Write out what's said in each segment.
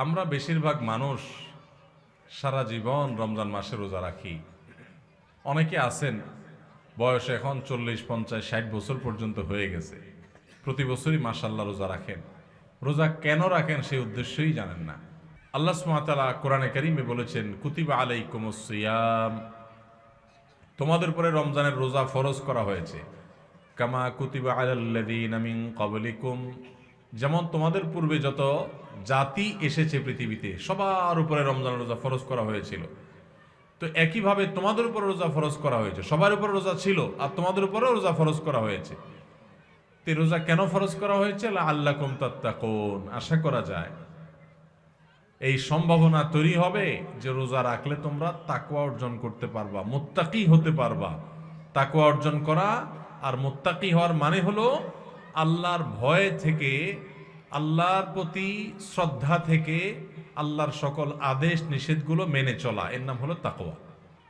আমরা বেশিরভাগ মানুষ সারা জীবন রমজান মাসে রোজা রাখি। অনেকে আছেন বয়স এখন 40, 50, 60 বছর পর্যন্ত হয়ে গেছে, প্রতি বছরই মাশাআল্লাহ রোজা রাখেন। রোজা কেন রাখেন সেই উদ্দেশ্যই জানেন না। আল্লাহ সুবহানাহু ওয়া তাআলা কোরআনে কারীমে বলেছেন, কুতিবা আলাইকুমুস সিয়াম, তোমাদের উপরে রমজানের রোজা ফরজ করা হয়েছে। কামা কুতিবা আলাল্লাযীনা মিন ক্বাবলিকুম, যেমন তোমাদের পূর্বে যত জাতি এসেছে পৃথিবীতে সবার উপরে রমজান রোজা ফরজ করা হয়েছিল। তো একইভাবে তোমাদের উপর রোজা ফরজ করা হয়েছে। সবার উপর রোজা ছিল আর তোমাদের উপরেও রোজা ফরজ করা হয়েছে। তো রোজা কেন ফরজ করা হয়েছে? লাআল্লাকুম তাত্তাকুন, আশা করা যায় এই সম্ভাবনা তৈরি হবে যে রোজা রাখলে তোমরা তাকওয়া অর্জন করতে পারবা, মুত্তাকি হতে পারবা। তাকওয়া অর্জন করা আর মুত্তাকি হওয়ার মানে হলো আল্লাহর ভয় থেকে, আল্লাহর প্রতি শ্রদ্ধা থেকে, আল্লাহর সকল আদেশ নিষেধগুলো মেনে চলা, এর নাম হলো তাকওয়া।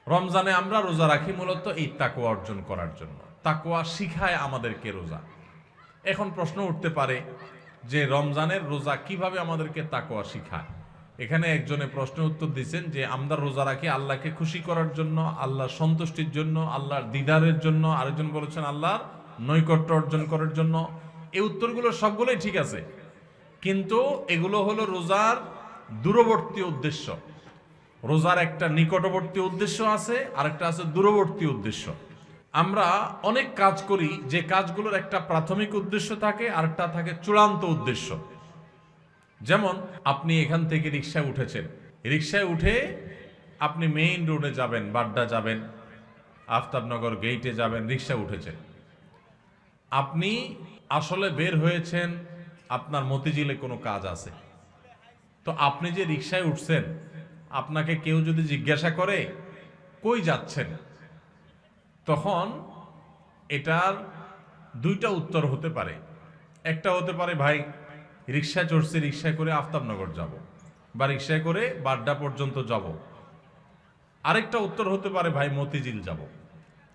রমজানে আমরা রোজা রাখি মূলত এই তাকওয়া অর্জন করার জন্য। তাকওয়া শিখায় আমাদেরকে রোজা। এখন প্রশ্ন উঠতে পারে যে রমজানের রোজা কিভাবে আমাদেরকে তাকওয়া শিখায়। এখানে একজনে প্রশ্নের উত্তর দিচ্ছেন যে আমরা রোজা রাখি আল্লাহকে খুশি করার জন্য, আল্লাহর সন্তুষ্টির জন্য, আল্লাহর দিদারের জন্য। আরেকজন বলেছেন আল্লাহর নৈকট্য অর্জন করার জন্য। এই উত্তরগুলো সবগুলোই ঠিক আছে, কিন্তু এগুলো হলো রোজার দূরবর্তী উদ্দেশ্য। রোজার একটা নিকটবর্তী উদ্দেশ্য আছে, আরেকটা আছে দূরবর্তী উদ্দেশ্য। আমরা অনেক কাজ করি যে কাজগুলোর একটা প্রাথমিক উদ্দেশ্য থাকে, আরেকটা থাকে চূড়ান্ত উদ্দেশ্য। যেমন আপনি এখান থেকে রিকশায় উঠেছেন, রিকশায় উঠে আপনি মেইন রোডে যাবেন, বাড্ডা যাবেন, আফতাবনগর গেইটে যাবেন, রিকশা উঠেছেন। আপনি আসলে বের হয়েছেন, আপনার মতিঝিলে কোনো কাজ আছে। তো আপনি যে রিকশায় উঠছেন, আপনাকে কেউ যদি জিজ্ঞাসা করে কই যাচ্ছেন, তখন এটার দুইটা উত্তর হতে পারে। একটা হতে পারে ভাই রিকশায় চড়ছি, রিকশায় করে আফতাবনগর যাব, বা রিকশায় করে বাড্ডা পর্যন্ত যাব। আরেকটা উত্তর হতে পারে ভাই মতিঝিল যাব,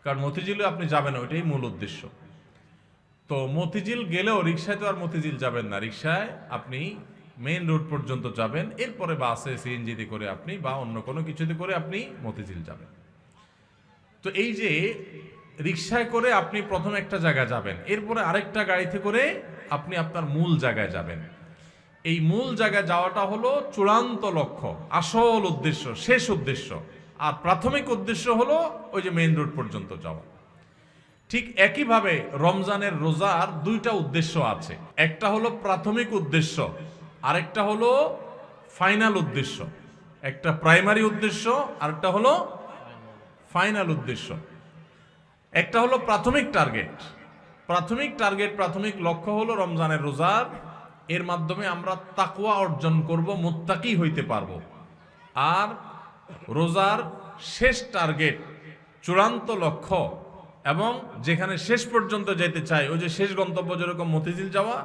কারণ মতিঝিলে আপনি যাবেন, ওইটাই মূল উদ্দেশ্য। তো মতিঝিল গেলেও রিকশায় তো আর মতিঝিল যাবেন না, রিকশায় আপনি মেইন রোড পর্যন্ত যাবেন, এরপরে বাসে সিএনজিতে করে আপনি বা অন্য কোনো কিছুতে করে আপনি মতিঝিল যাবেন। তো এই যে রিকশায় করে আপনি প্রথম একটা জায়গায় যাবেন, এরপরে আরেকটা গাড়িতে করে আপনি আপনার মূল জায়গায় যাবেন। এই মূল জায়গায় যাওয়াটা হলো চূড়ান্ত লক্ষ্য, আসল উদ্দেশ্য, শেষ উদ্দেশ্য। আর প্রাথমিক উদ্দেশ্য হলো ওই যে মেইন রোড পর্যন্ত যাওয়া। ঠিক একইভাবে রমজানের রোজার দুইটা উদ্দেশ্য আছে। একটা হলো প্রাথমিক উদ্দেশ্য, আরেকটা হলো ফাইনাল উদ্দেশ্য। একটা প্রাইমারি উদ্দেশ্য, আরেকটা হলো ফাইনাল উদ্দেশ্য। একটা হলো প্রাথমিক টার্গেট। প্রাথমিক লক্ষ্য হলো রমজানের রোজার, এর মাধ্যমে আমরা তাকওয়া অর্জন করব, মুত্তাকি হইতে পারবো। আর রোজার শেষ টার্গেট, চূড়ান্ত লক্ষ্য, এবং যেখানে শেষ পর্যন্ত যেতে চাই, ওই যে শেষ গন্তব্য যেরকম মতিঝিল যাওয়া,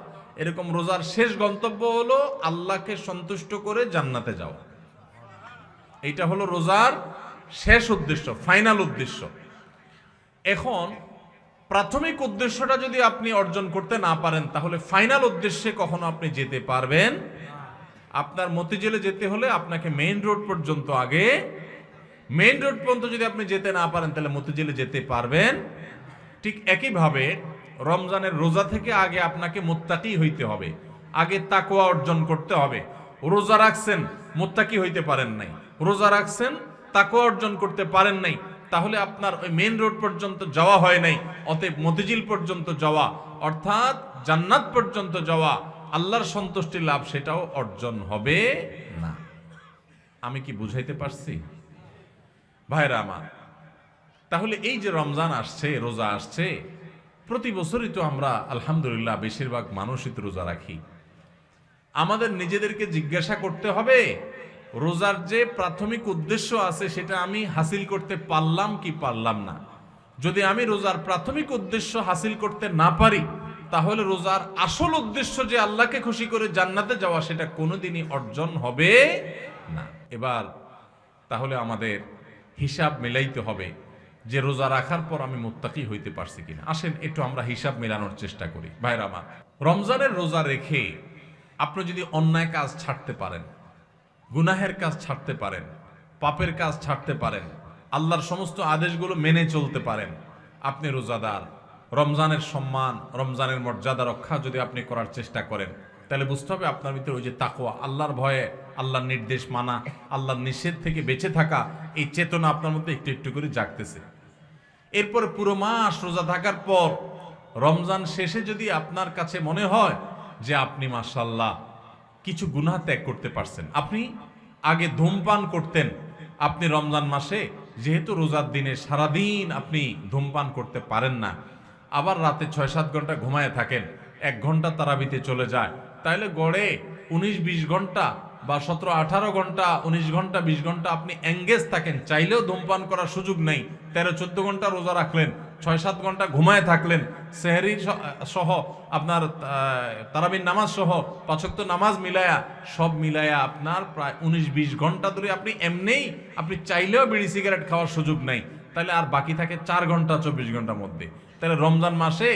এরকম রোজার শেষ গন্তব্য হলো আল্লাহকে সন্তুষ্ট করে জান্নাতে যাওয়া। এইটা হলো রোজার শেষ উদ্দেশ্য, ফাইনাল উদ্দেশ্য। এখন প্রাথমিক উদ্দেশ্যটা যদি আপনি অর্জন করতে না পারেন, তাহলে ফাইনাল উদ্দেশ্যে কখনো আপনি যেতে পারবেন। আপনার মতিঝিলে যেতে হলে আপনাকে মেইন রোড পর্যন্ত, আগে মেইন রোড পর্যন্ত যদি আপনি যেতে না পারেন, তাহলে মতিঝিলে যেতে পারবেন। ঠিক একইভাবে রমজানের রোজা থেকে আগে আপনাকে মুত্তাকি হইতে হবে, আগে তাকওয়া অর্জন করতে হবে। রোজা রাখছেন, মুত্তাকি হইতে পারেন নাই, রোজা রাখছেন, তাকওয়া অর্জন করতে পারেন নাই, তাহলে আপনার ওই মেইন রোড পর্যন্ত যাওয়া হয় নাই। অতএব মতিঝিল পর্যন্ত যাওয়া, অর্থাৎ জান্নাত পর্যন্ত যাওয়া, আল্লাহর সন্তুষ্টি লাভ, সেটাও অর্জন হবে না। আমি কি বুঝাইতে পারছি ভাইরা আমার? তাহলে এই যে রমজান আসছে, রোজা আসছে, প্রতি বছরই তো আমরা আলহামদুলিল্লাহ বেশিরভাগ মানুষই তো রোজা রাখি। আমাদের নিজেদেরকে জিজ্ঞাসা করতে হবে, রোজার যে প্রাথমিক উদ্দেশ্য আছে সেটা আমি হাসিল করতে পারলাম কি পারলাম না। যদি আমি রোজার প্রাথমিক উদ্দেশ্য হাসিল করতে না পারি, তাহলে রোজার আসল উদ্দেশ্য যে আল্লাহকে খুশি করে জান্নাতে যাওয়া, সেটা কোনোদিনই অর্জন হবে না। এবার তাহলে আমাদের হিসাব মিলাইতে হবে যে রোজা রাখার পর আমি মুত্তাকি হইতে পারছি কিনা। আসেন একটু আমরা হিসাব মেলানোর চেষ্টা করি। ভাইরা আমার, রমজানের রোজা রেখে আপনি যদি অন্যায় কাজ ছাড়তে পারেন, গুনাহের কাজ ছাড়তে পারেন, পাপের কাজ ছাড়তে পারেন, আল্লাহর সমস্ত আদেশগুলো মেনে চলতে পারেন, আপনি রোজাদার। রমজানের সম্মান, রমজানের মর্যাদা রক্ষা যদি আপনি করার চেষ্টা করেন, তাহলে বুঝতে হবে আপনার ভিতরে ওই যে তাকওয়া, আল্লাহর ভয়ে, আল্লাহর নির্দেশ মানা, আল্লাহর নিষেধ থেকে বেঁচে থাকা, এই চেতনা আপনার মধ্যে একটু একটু করে জাগতেছে। এরপর পুরো মাস রোজা থাকার পর রমজান শেষে যদি আপনার কাছে মনে হয় যে আপনি মাশাআল্লাহ কিছু গুনাহ ত্যাগ করতে পারছেন, আপনি আগে ধূমপান করতেন, আপনি রমজান মাসে যেহেতু রোজার দিনে সারাদিন আপনি ধূমপান করতে পারেন না, আবার রাতে ৬-৭ ঘন্টা ঘুমায় থাকেন, 1 ঘন্টা তারাবিতে চলে যায়, তাহলে গড়ে 19-20 ঘন্টা বা 17-18 ঘন্টা, 19 ঘন্টা 20 ঘন্টা আপনি এঙ্গেজ থাকেন, চাইলেও ধূমপান করার সুযোগ নেই। 13-14 ঘন্টা রোজা রাখলেন, 6-7 ঘন্টা ঘুমায় থাকলেন, সেহরির সহ আপনার তারাবির নামাজ সহ 5 ওয়াক্ত নামাজ মিলায়া, সব মিলায়া আপনার প্রায় 19-20 ঘন্টা ধরে আপনি এমনিই, আপনি চাইলেও বিড়ি সিগারেট খাওয়ার সুযোগ নাই, তাহলে আর বাকি থাকে 4 ঘন্টা 24 ঘন্টার মধ্যে। তাহলে রমজান মাসে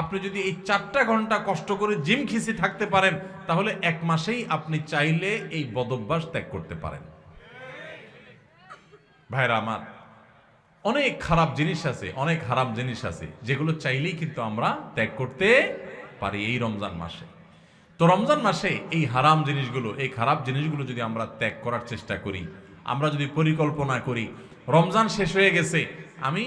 আপনি যদি এই 4টা ঘন্টা কষ্ট করে জিম খিসি থাকতে পারেন, তাহলে 1 মাসেই আপনি চাইলে এই বদভ্যাস ত্যাগ করতে পারেন। ভাইরা আমার, অনেক খারাপ জিনিস আছে, অনেক হারাম জিনিস আছে, যেগুলো চাইলেই কিন্তু আমরা ত্যাগ করতে পারি এই রমজান মাসে। তো রমজান মাসে এই হারাম জিনিসগুলো, এই খারাপ জিনিসগুলো যদি আমরা ত্যাগ করার চেষ্টা করি, আমরা যদি পরিকল্পনা করি, রমজান শেষ হয়ে গেছে, আমি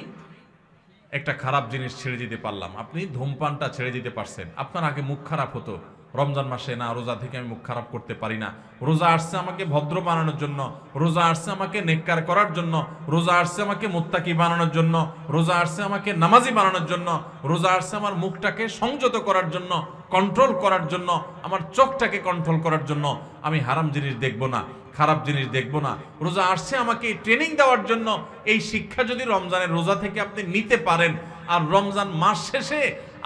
একটা খারাপ জিনিস ছেড়ে দিতে পারলাম, আপনি ধূমপানটা ছেড়ে দিতে পারছেন। আপনার আগে মুখ খারাপ হতো রমজান মাসে, না রোজা থেকে আমি মুখ খারাপ করতে পারি না, রোজা আসছে আমাকে ভদ্র বানানোর জন্য, রোজা আসছে আমাকে নেককার করার জন্য, রোজা আসছে আমাকে মুত্তাকি বানানোর জন্য, রোজা আসছে আমাকে নামাজি বানানোর জন্য, রোজা আসছে আমার মুখটাকে সংযত করার জন্য, কন্ট্রোল করার জন্য, আমার চোখটাকে কন্ট্রোল করার জন্য। আমি হারাম জিনিস দেখব না, খারাপ জিনিস দেখব না। রোজা আসছে আমাকে ট্রেনিং দেওয়ার জন্য। এই শিক্ষা যদি রমজানের রোজা থেকে আপনি নিতে পারেন, আর রমজান মাস শেষে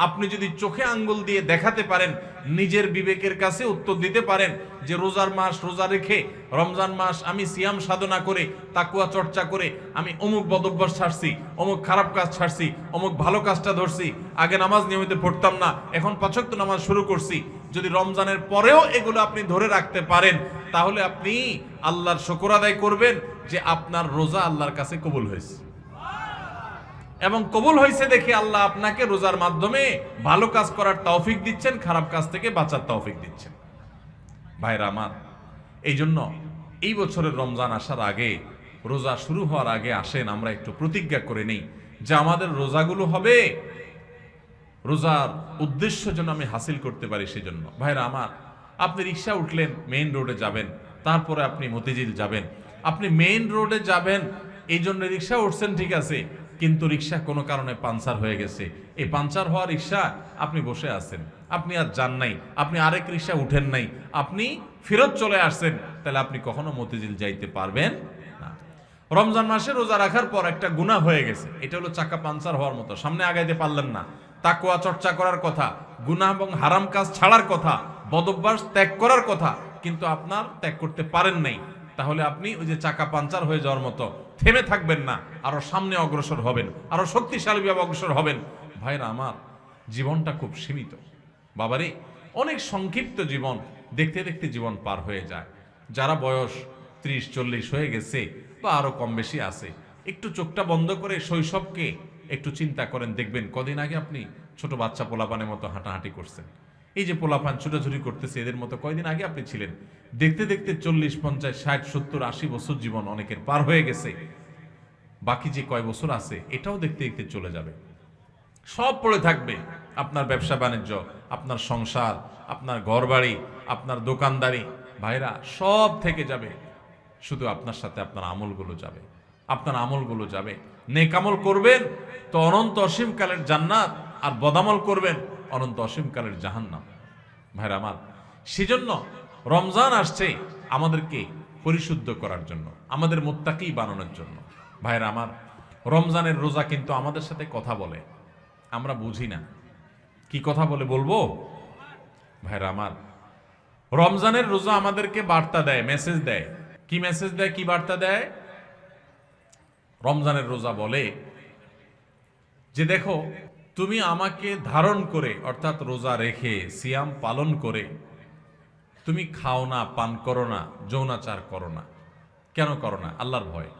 আপনি যদি চোখে আঙ্গুল দিয়ে দেখাতে পারেন, নিজের বিবেকের কাছে উত্তর দিতে পারেন যে রোজার মাস রোজা রেখে, রমজান মাস আমি সিয়াম সাধনা করে, তাকওয়া চর্চা করে আমি অমুক বদভ্যাস ছাড়ছি, অমুক খারাপ কাজ ছাড়ছি, অমুক ভালো কাজটা ধরছি, আগে নামাজ নিয়মিত পড়তাম না, এখন 5 ওয়াক্ত নামাজ শুরু করছি। যদি রমজানের পরেও এগুলো আপনি ধরে রাখতে পারেন, তাহলে আপনি আল্লাহর শুকর আদায় করবেন যে আপনার রোজা আল্লাহর কাছে কবুল হয়েছে। এবং কবুল হয়েছে দেখে আল্লাহ আপনাকে রোজার মাধ্যমে ভালো কাজ করার তৌফিক দিচ্ছেন, খারাপ কাজ থেকে বাঁচার তৌফিক দিচ্ছেন। ভাইরা আমার, এই জন্য এই বছরের রমজান আসার আগে, রোজা শুরু হওয়ার আগে আসেন আমরা একটু প্রতিজ্ঞা করে নিই যে আমাদের রোজাগুলো হবে রোজার উদ্দেশ্য যেন আমি হাসিল করতে পারি। সেজন্য ভাইরা আমার, আপনি রিক্সা উঠলেন, মেইন রোডে যাবেন, তারপরে আপনি মতিঝিল যাবেন, আপনি মেইন রোডে যাবেন এই জন্য রিক্সা উঠছেন, ঠিক আছে, কিন্তু রিক্সা কোনো কারণে পাঞ্চার হয়ে গেছে, এই পাঞ্চার হওয়া রিক্সা আপনি বসে আছেন, আপনি আর যান নাই, আপনি আরেক রিক্সা উঠেন নাই, আপনি ফেরত চলে আসছেন, তাহলে আপনি কখনো মতিঝিল যাইতে পারবেন না। রমজান মাসে রোজা রাখার পর একটা গুনাহ হয়ে গেছে, এটা হলো চাকা পাঞ্চার হওয়ার মতো, সামনে আগাইতে পারলেন না। তাকওয়া চর্চা করার কথা, গুনাহ এবং হারাম কাজ ছাড়ার কথা, বদভ্যাস ত্যাগ করার কথা, কিন্তু আপনার ত্যাগ করতে পারেন নাই, তাহলে আপনি ওই যে চাকা পাঞ্চার হয়ে যাওয়ার মতো থেমে থাকবেন না, আরো সামনে অগ্রসর হবেন, আরো শক্তিশালীভাবে অগ্রসর হবেন। ভাইরা আমার, জীবনটা খুব সীমিত বাবারে, অনেক সংক্ষিপ্ত জীবন, দেখতে দেখতে জীবন পার হয়ে যায়। যারা বয়স 30-40 হয়ে গেছে বা আরো কম বেশি আছে, একটু চোখটা বন্ধ করে শৈশবকে একটু চিন্তা করেন, দেখবেন কদিন আগে আপনি ছোট বাচ্চা পোলাপানের মতো হাঁটাহাঁটি করছেন। এই যে পোলাপান ছুটাছুটি করতেছে, এদের মতো কয়দিন আগে আপনি ছিলেন। দেখতে দেখতে 40, 50, 60, 70, 80 বছর জীবন অনেকের পার হয়ে গেছে। বাকি যে কয় বছর আছে এটাও দেখতে দেখতে চলে যাবে, সব পড়ে থাকবে। আপনার ব্যবসা বাণিজ্য, আপনার সংসার, আপনার ঘরবাড়ি, আপনার দোকানদারি, ভাইরা সব থেকে যাবে, শুধু আপনার সাথে আপনার আমলগুলো যাবে। আপনার আমলগুলো যাবে। নেক আমল করবেন তো অনন্ত অসীমকালের জান্নাত, আর বদামল করবেন অনন্ত অসীমকালের জাহান্নাম। ভাইরা আমার, সেজন্য রমজান আসছে আমাদেরকে পরিশুদ্ধ করার জন্য, আমাদের মুত্তাকি বানানোর জন্য। ভাইরা আমার, রমজানের রোজা কিন্তু আমাদের সাথে কথা বলে, আমরা বুঝি না কি কথা বলে, বলবো? ভাইরা আমার, রমজানের রোজা আমাদেরকে বার্তা দেয়, মেসেজ দেয়। কি মেসেজ দেয়, কি বার্তা দেয়? রমজানের রোজা বলে যে দেখো, তুমি আমাকে ধারণ করে, অর্থাৎ রোজা রেখে সিয়াম পালন করে তুমি খাও না, পান করো না, যৌনাচার করো না। কেন করো না? আল্লাহর ভয়।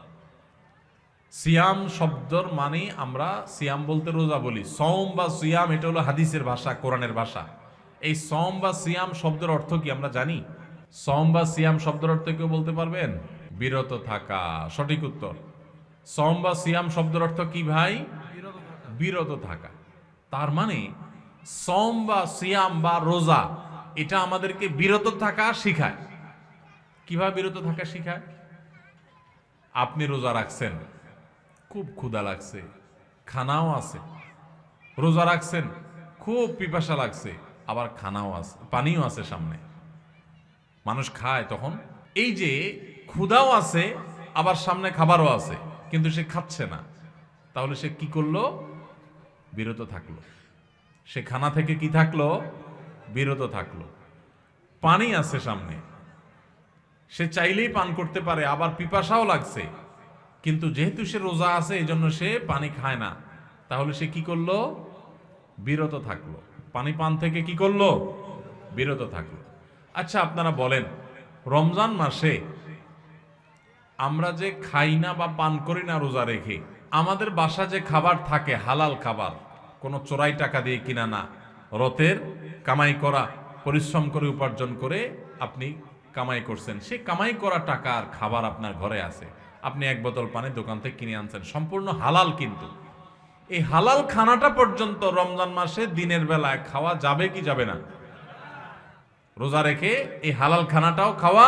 সিয়াম শব্দর মানে আমরা সিয়াম বলতে রোজা বলি। সওম বা সিয়াম এটা হলো হাদিসের ভাষা, কোরআনের ভাষা। এই সওম বা সিয়াম শব্দের অর্থ কি আমরা জানি? সওম বা সিয়াম শব্দের অর্থ কেউ বলতে পারবেন? বিরত থাকা। সঠিক উত্তর। সওম বা সিয়াম শব্দের অর্থ কি ভাই? বিরত থাকা। তার মানে সওম বা সিয়াম বা রোজা এটা আমাদেরকে বিরত থাকা শিখায়। কিভাবে বিরত থাকা শিখায়? আপনি রোজা রাখছেন, খুব ক্ষুধা লাগছে, খানাও আছে। রোজা রাখছেন, খুব পিপাসা লাগছে, আবার খানাও আছে, পানিও আছে সামনে। মানুষ খায় তখন। এই যে ক্ষুধাও আছে, আবার সামনে খাবারও আছে, কিন্তু সে খাচ্ছে না। তাহলে সে কি করলো? বিরত থাকলো। সে খানা থেকে কি থাকলো? বিরত থাকলো। পানি আছে সামনে, সে চাইলেই পান করতে পারে, আবার পিপাসাও লাগছে, কিন্তু যেহেতু সে রোজা আছে এই জন্য সে পানি খায় না। তাহলে সে কি করলো? বিরত থাকলো। পানি পান থেকে কি করলো? বিরত থাকলো। আচ্ছা, আপনারা বলেন, রমজান মাসে আমরা যে খাই না বা পান করি না রোজা রেখে, আমাদের বাসা যে খাবার থাকে হালাল খাবার, কোনো চোরাই টাকা দিয়ে কিনা না, রতের কামাই করা, পরিশ্রম করে উপার্জন করে আপনি কামাই করছেন, সে কামাই করা টাকার খাবার আপনার ঘরে আছে। আপনি এক বোতল পানি দোকান থেকে কিনে আনছেন, সম্পূর্ণ হালাল। কিন্তু এই হালাল খানাটা পর্যন্ত রমজান মাসে দিনের বেলায় খাওয়া যাবে কি যাবে না? রোজা রেখে এই হালাল খানাটাও খাওয়া।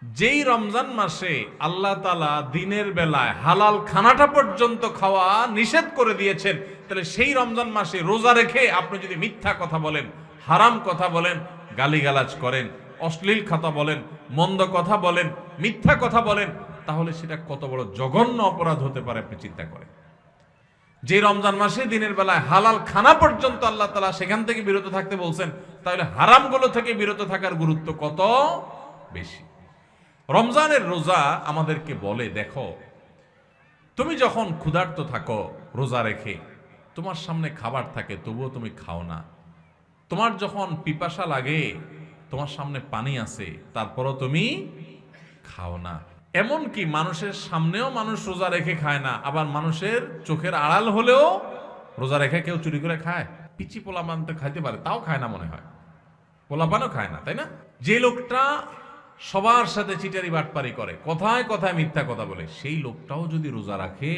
যেই রমজান মাসে আল্লাহ তাআলা দিনের বেলায় হালাল খানাটা পর্যন্ত খাওয়া নিষেধ করে দিয়েছেন, তাহলে সেই রমজান মাসে রোজা রেখে আপনি যদি মিথ্যা কথা বলেন, হারাম কথা বলেন, গালিগালাজ করেন, অশ্লীল কথা বলেন, মন্দ কথা বলেন, মিথ্যা কথা বলেন, তাহলে সেটা কত বড় জঘন্য অপরাধ হতে পারে আপনি চিন্তা করেন। যে রমজান মাসে দিনের বেলায় হালাল খানা পর্যন্ত আল্লাহ তাআলা সেখান থেকে বিরত থাকতে বলছেন, তাহলে হারামগুলো থেকে বিরত থাকার গুরুত্ব কত বেশি। রমজানের রোজা আমাদেরকে বলে, দেখো, তুমি যখন ক্ষুধার্ত থাকো রোজা রেখে, তোমার সামনে খাবার থাকে তবুও তুমি খাও না। তোমার যখন পিপাসা লাগে, তোমার সামনে পানি আছে, তারপরও তুমি খাও না। এমন কি মানুষের সামনেও মানুষ রোজা রেখে খায় না, আবার মানুষের চোখের আড়াল হলেও রোজা রেখে কেউ চুরি করে খায়। পিচি পোলাপান তো খাইতে পারে, তাও খায় না মনে হয়। পোলাপানও খায় না, তাই না? যে লোকটা সবার সাথে চিটারি বাটপারি করে, কথায় কথায় মিথ্যা কথা বলে, সেই লোকটাও যদি রোজা রাখে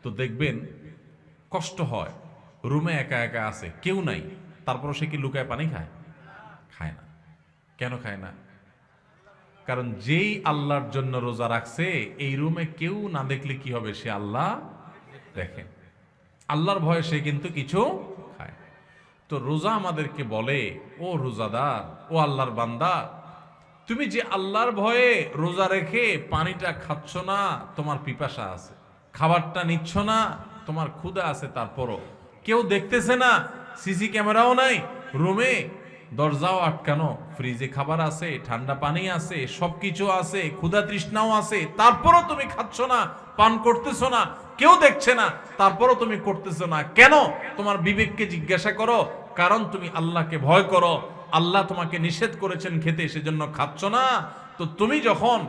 তো দেখবেন কষ্ট হয়। রুমে একা একা আছে, কেউ নাই, তারপরও সে কি লুকায় পানি খায়? খায় না। কেন খায় না? কারণ যেই আল্লাহর জন্য রোজা রাখছে, এই রুমে কেউ না দেখলে কি হবে? সে আল্লাহ দেখেন। আল্লাহর ভয়ে সে কিন্তু কিছু খায়। তো রোজা আমাদেরকে বলে, ও রোজাদার, ও আল্লাহর বান্দা, তুমি যে আল্লাহর ভয়ে রোজা রেখে পানিটা খাচ্ছ না, তোমার পিপাসা আছে, খাবারটা নিচ্ছ না, তোমার ক্ষুধা আছে, তারপরও কেউ দেখতেছে না, সিসি ক্যামেরাও নাই, রুমে দরজাও আটকানো, ফ্রিজে খাবার আছে, ঠান্ডা পানি আছে, সবকিছু আছে, ক্ষুধা তৃষ্ণাও আছে, তারপরও তুমি খাচ্ছ না, পান করতেছো না, কেউ দেখছে না, তারপরও তুমি করতেছো না কেন? তোমার বিবেককে জিজ্ঞাসা করো। কারণ তুমি আল্লাহকে ভয় করো, আল্লাহ তোমাকে নিষেধ করেছেন খেতে, সেজন্য খাচ্ছ না। তো তুমি যখন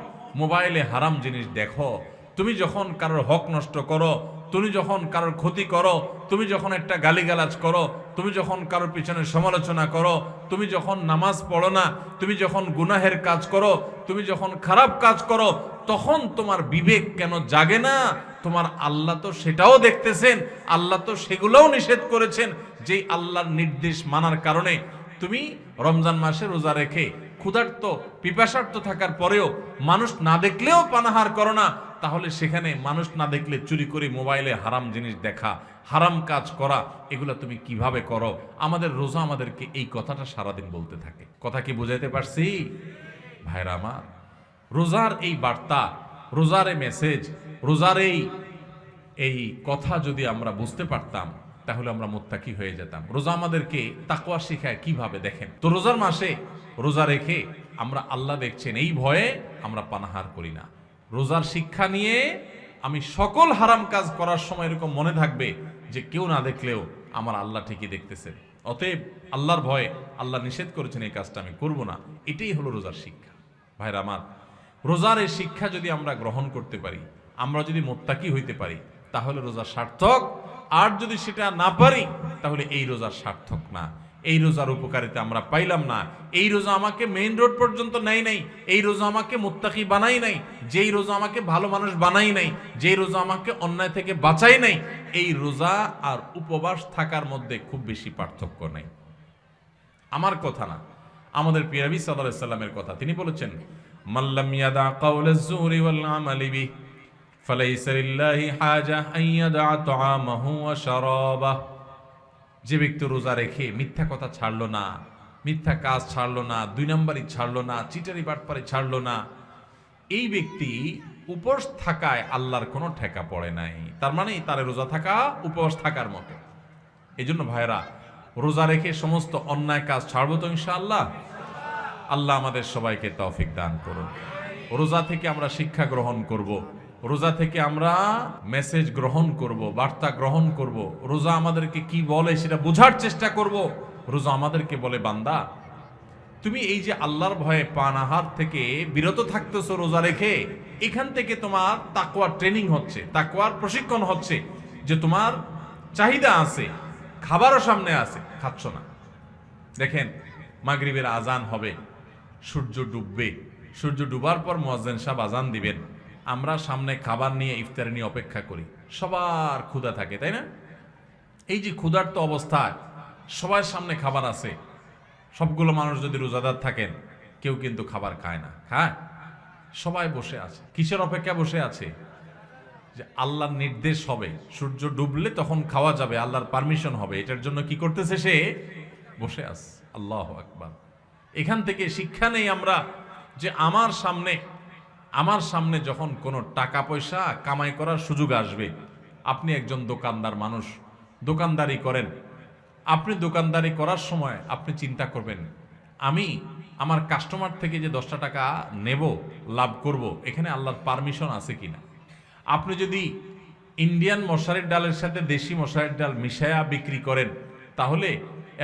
মোবাইলে হারাম জিনিস দেখো, তুমি যখন কারোর হক নষ্ট করো, তুমি যখন কারোর ক্ষতি করো, তুমি যখন একটা গালিগালাজ করো, তুমি যখন কারোর পিছনে সমালোচনা করো, তুমি যখন নামাজ পড়ো না, তুমি যখন গুনাহের কাজ করো, তুমি যখন খারাপ কাজ করো, তখন তোমার বিবেক কেন জাগে না? তোমার আল্লাহ তো সেটাও দেখতেছেন, আল্লাহ তো সেগুলোও নিষেধ করেছেন। যেই আল্লাহর নির্দেশ মানার কারণে তুমি রমজান মাসে রোজা রেখে ক্ষুধার্ত পিপাসার্ত থাকার পরেও মানুষ না দেখলেও পানাহার করো না, তাহলে সেখানে মানুষ না দেখলে চুরি করে মোবাইলে হারাম জিনিস দেখা, হারাম কাজ করা, এগুলো তুমি কিভাবে করো? আমাদের রোজা আমাদেরকে এই কথাটা সারাদিন বলতে থাকে। কথা কি বুঝাইতে পারছি ভাইরা আমার? রোজার এই বার্তা, রোজার এই মেসেজ, রোজার এই কথা যদি আমরা বুঝতে পারতাম, তাহলে আমরা মুত্তাকি হয়ে যেতাম। রোজা আমাদেরকে তাকওয়া শিখায় কিভাবে, দেখেন তো। রোজার মাসে রোজা রেখে আমরা, আল্লাহ দেখছেন, এই ভয়ে আমরা পানাহার করি না। রোজার শিক্ষা নিয়ে আমি সকল হারাম কাজ করার সময় এরকম মনে থাকবে যে কেউ না দেখলেও আমার আল্লাহ ঠিকই দেখতেছেন। অতএব আল্লাহর ভয়ে আল্লাহ নিষেধ করেছেন এই কাজটা আমি করব না, এটাই হলো রোজার শিক্ষা। ভাইরা আমার, রোজার এই শিক্ষা যদি আমরা গ্রহণ করতে পারি, আমরা যদি মোত্তাকি হইতে পারি, তাহলে রোজা সার্থক। আর যদি সেটা না পারি, তাহলে এই রোজা সার্থক না, এই রোজার উপকারিতা আমরা পাইলাম না। এই রোজা আমাকে মেইন রোড পর্যন্ত নেয় নাই, এই রোজা আমাকে মুত্তাকি বানাই নাই, যেই রোজা আমাকে ভালো মানুষ বানাই নাই, যেই রোজা আমাকে অন্যায় থেকে বাঁচাই নাই, এই রোজা আর উপবাস থাকার মধ্যে খুব বেশি পার্থক্য নাই। আমার কথা না, আমাদের প্রিয় নবী সাল্লাল্লাহু আলাইহি সাল্লামের কথা। তিনি বলেছেন, মাল্লাম ইয়াদা কাওলাজ যুরি ওয়াল আমালি বিহি ফালাইসা লিল্লাহি হাজা আন ইয়াদা তাআমাহু ওয়া শারাবাহু। যে ব্যক্তি রোজা রেখে মিথ্যা কথা ছাড়লো না, মিথ্যা কাজ ছাড়লো না, দুই নম্বরই ছাড়লো না, চিটারি বাটপারি ছাড়লো না, এই ব্যক্তি উপবাস থাকায় আল্লাহর কোনো ঠেকা পড়ে নাই। তার মানে তার রোজা থাকা উপবাস থাকার মতো। এই জন্য ভাইরা, রোজা রেখে সমস্ত অন্যায় কাজ ছাড়বো তো ইনশাআল্লাহ। আল্লাহ আমাদের সবাইকে তৌফিক দান করুন। রোজা থেকে আমরা শিক্ষা গ্রহণ করব, রোজা থেকে আমরা মেসেজ গ্রহণ করব, বার্তা গ্রহণ করব। রোজা আমাদেরকে কি বলে সেটা বোঝার চেষ্টা করব। রোজা আমাদেরকে বলে, বান্দা তুমি এই যে আল্লাহর ভয়ে পান আহার থেকে বিরত থাকতেছো রোজা রেখে, এখান থেকে তোমার তাকওয়ার ট্রেনিং হচ্ছে, তাকওয়ার প্রশিক্ষণ হচ্ছে, যে তোমার চাহিদা আছে, খাবারও সামনে আছে, খাচ্ছ না। দেখেন, মাগরিবের আজান হবে, সূর্য ডুববে, সূর্য ডুবার পর মুয়াজ্জিন সাহেব আজান দিবেন, আমরা সামনে খাবার নিয়ে ইফতার নিয়ে অপেক্ষা করি। সবার ক্ষুধা থাকে, তাই না? এই যে ক্ষুধার্ত অবস্থায় সবার সামনে খাবার আছে, সবগুলো মানুষ যদি রোজাদার থাকেন, কেউ কিন্তু খাবার খায় না, খায়? সবাই বসে আছে। কিসের অপেক্ষা বসে আছে? যে আল্লাহর নির্দেশ হবে, সূর্য ডুবলে তখন খাওয়া যাবে, আল্লাহর পারমিশন হবে, এটার জন্য কি করতেছে? সে বসে আছে। আল্লাহু আকবার। এখান থেকে শিক্ষা নেই আমরা যে আমার সামনে যখন কোনো টাকা পয়সা কামাই করার সুযোগ আসবে, আপনি একজন দোকানদার মানুষ, দোকানদারি করেন, আপনি দোকানদারি করার সময় আপনি চিন্তা করবেন, আমি আমার কাস্টমার থেকে যে 10টা টাকা নেব, লাভ করব, এখানে আল্লাহর পারমিশন আছে কিনা। আপনি যদি ইন্ডিয়ান মশারির ডালের সাথে দেশি মশারির ডাল মিশায়া বিক্রি করেন, তাহলে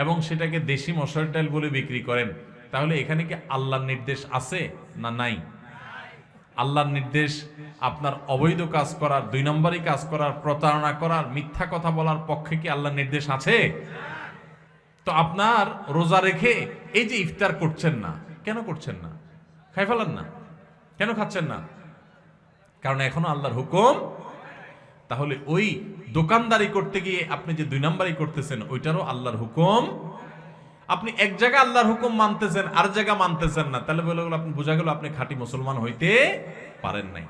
এবং সেটাকে দেশি মশারির ডাল বলে বিক্রি করেন, তাহলে এখানে কি আল্লাহর নির্দেশ আছে না নাই? আল্লাহর নির্দেশ আপনার অবৈধ কাজ করার, 2 নম্বরই কাজ করার, প্রতারণা করার, মিথ্যা কথা বলার পক্ষে কি আল্লাহর নির্দেশ আছে? তো আপনার রোজা রেখে এই যে ইফতার করছেন না, কেন করছেন না? খাই ফেলান না, কেন খাচ্ছেন না? কারণ এখনো আল্লাহর হুকুম। তাহলে ওই দোকানদারি করতে গিয়ে আপনি যে 2 নম্বরই করতেছেন, ওইটারও আল্লাহর হুকুম। আপনি এক জায়গায় আল্লাহর হুকুম মানতেছেন, আর জায়গা মানতেছেন না, তাহলে বলে গেল, আপনি বোঝা গেল আপনি খাঁটি মুসলমান হইতে পারেন নাই।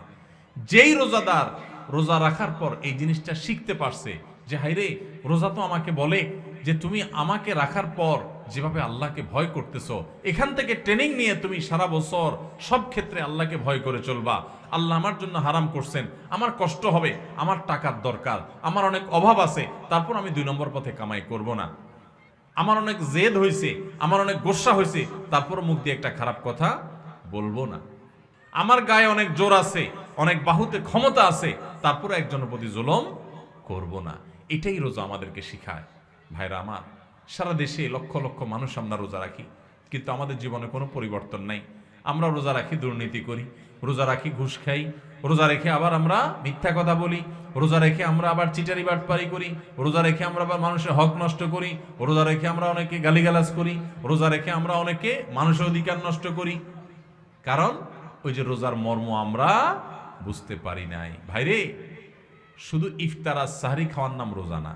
যেই রোজাদার রোজা রাখার পর এই জিনিসটা শিখতে পারছে যে হাইরে, রোজা তো আমাকে বলে যে তুমি আমাকে রাখার পর যেভাবে আল্লাহকে ভয় করতেছো, এখান থেকে ট্রেনিং নিয়ে তুমি সারা বছর সব ক্ষেত্রে আল্লাহকে ভয় করে চলবা। আল্লাহ আমার জন্য হারাম করছেন, আমার কষ্ট হবে, আমার টাকার দরকার, আমার অনেক অভাব আছে, তারপর আমি 2 নম্বর পথে কামাই করব না। আমার অনেক জেদ হয়েছে, আমার অনেক গোসা হয়েছে, তারপর মুখ দিয়ে একটা খারাপ কথা বলবো না। আমার গায়ে অনেক জোর আছে, অনেক বাহুতে ক্ষমতা আছে, তারপর একজনের প্রতি জুলুম করব না। এটাই রোজা আমাদেরকে শিখায়। ভাইরা আমার, সারা দেশে লক্ষ লক্ষ মানুষ আমরা রোজা রাখি, কিন্তু আমাদের জীবনে কোনো পরিবর্তন নাই। আমরা রোজা রাখি, দুর্নীতি করি, রোজা রাখি, ঘুষ খাই, রোজা রেখে আবার আমরা মিথ্যা কথা বলি, রোজা রেখে আমরা আবার চিটারি বাটপারি করি, রোজা রেখে আমরা আবার মানুষের হক নষ্ট করি, রোজা রেখে আমরা অনেকে গালিগালাজ করি, রোজা রেখে আমরা অনেকে মানুষের অধিকার নষ্ট করি। কারণ ওই যে রোজার মর্ম আমরা বুঝতে পারি নাই। ভাইরে, শুধু ইফতার আর সাহরি খাওয়ার নাম রোজা না।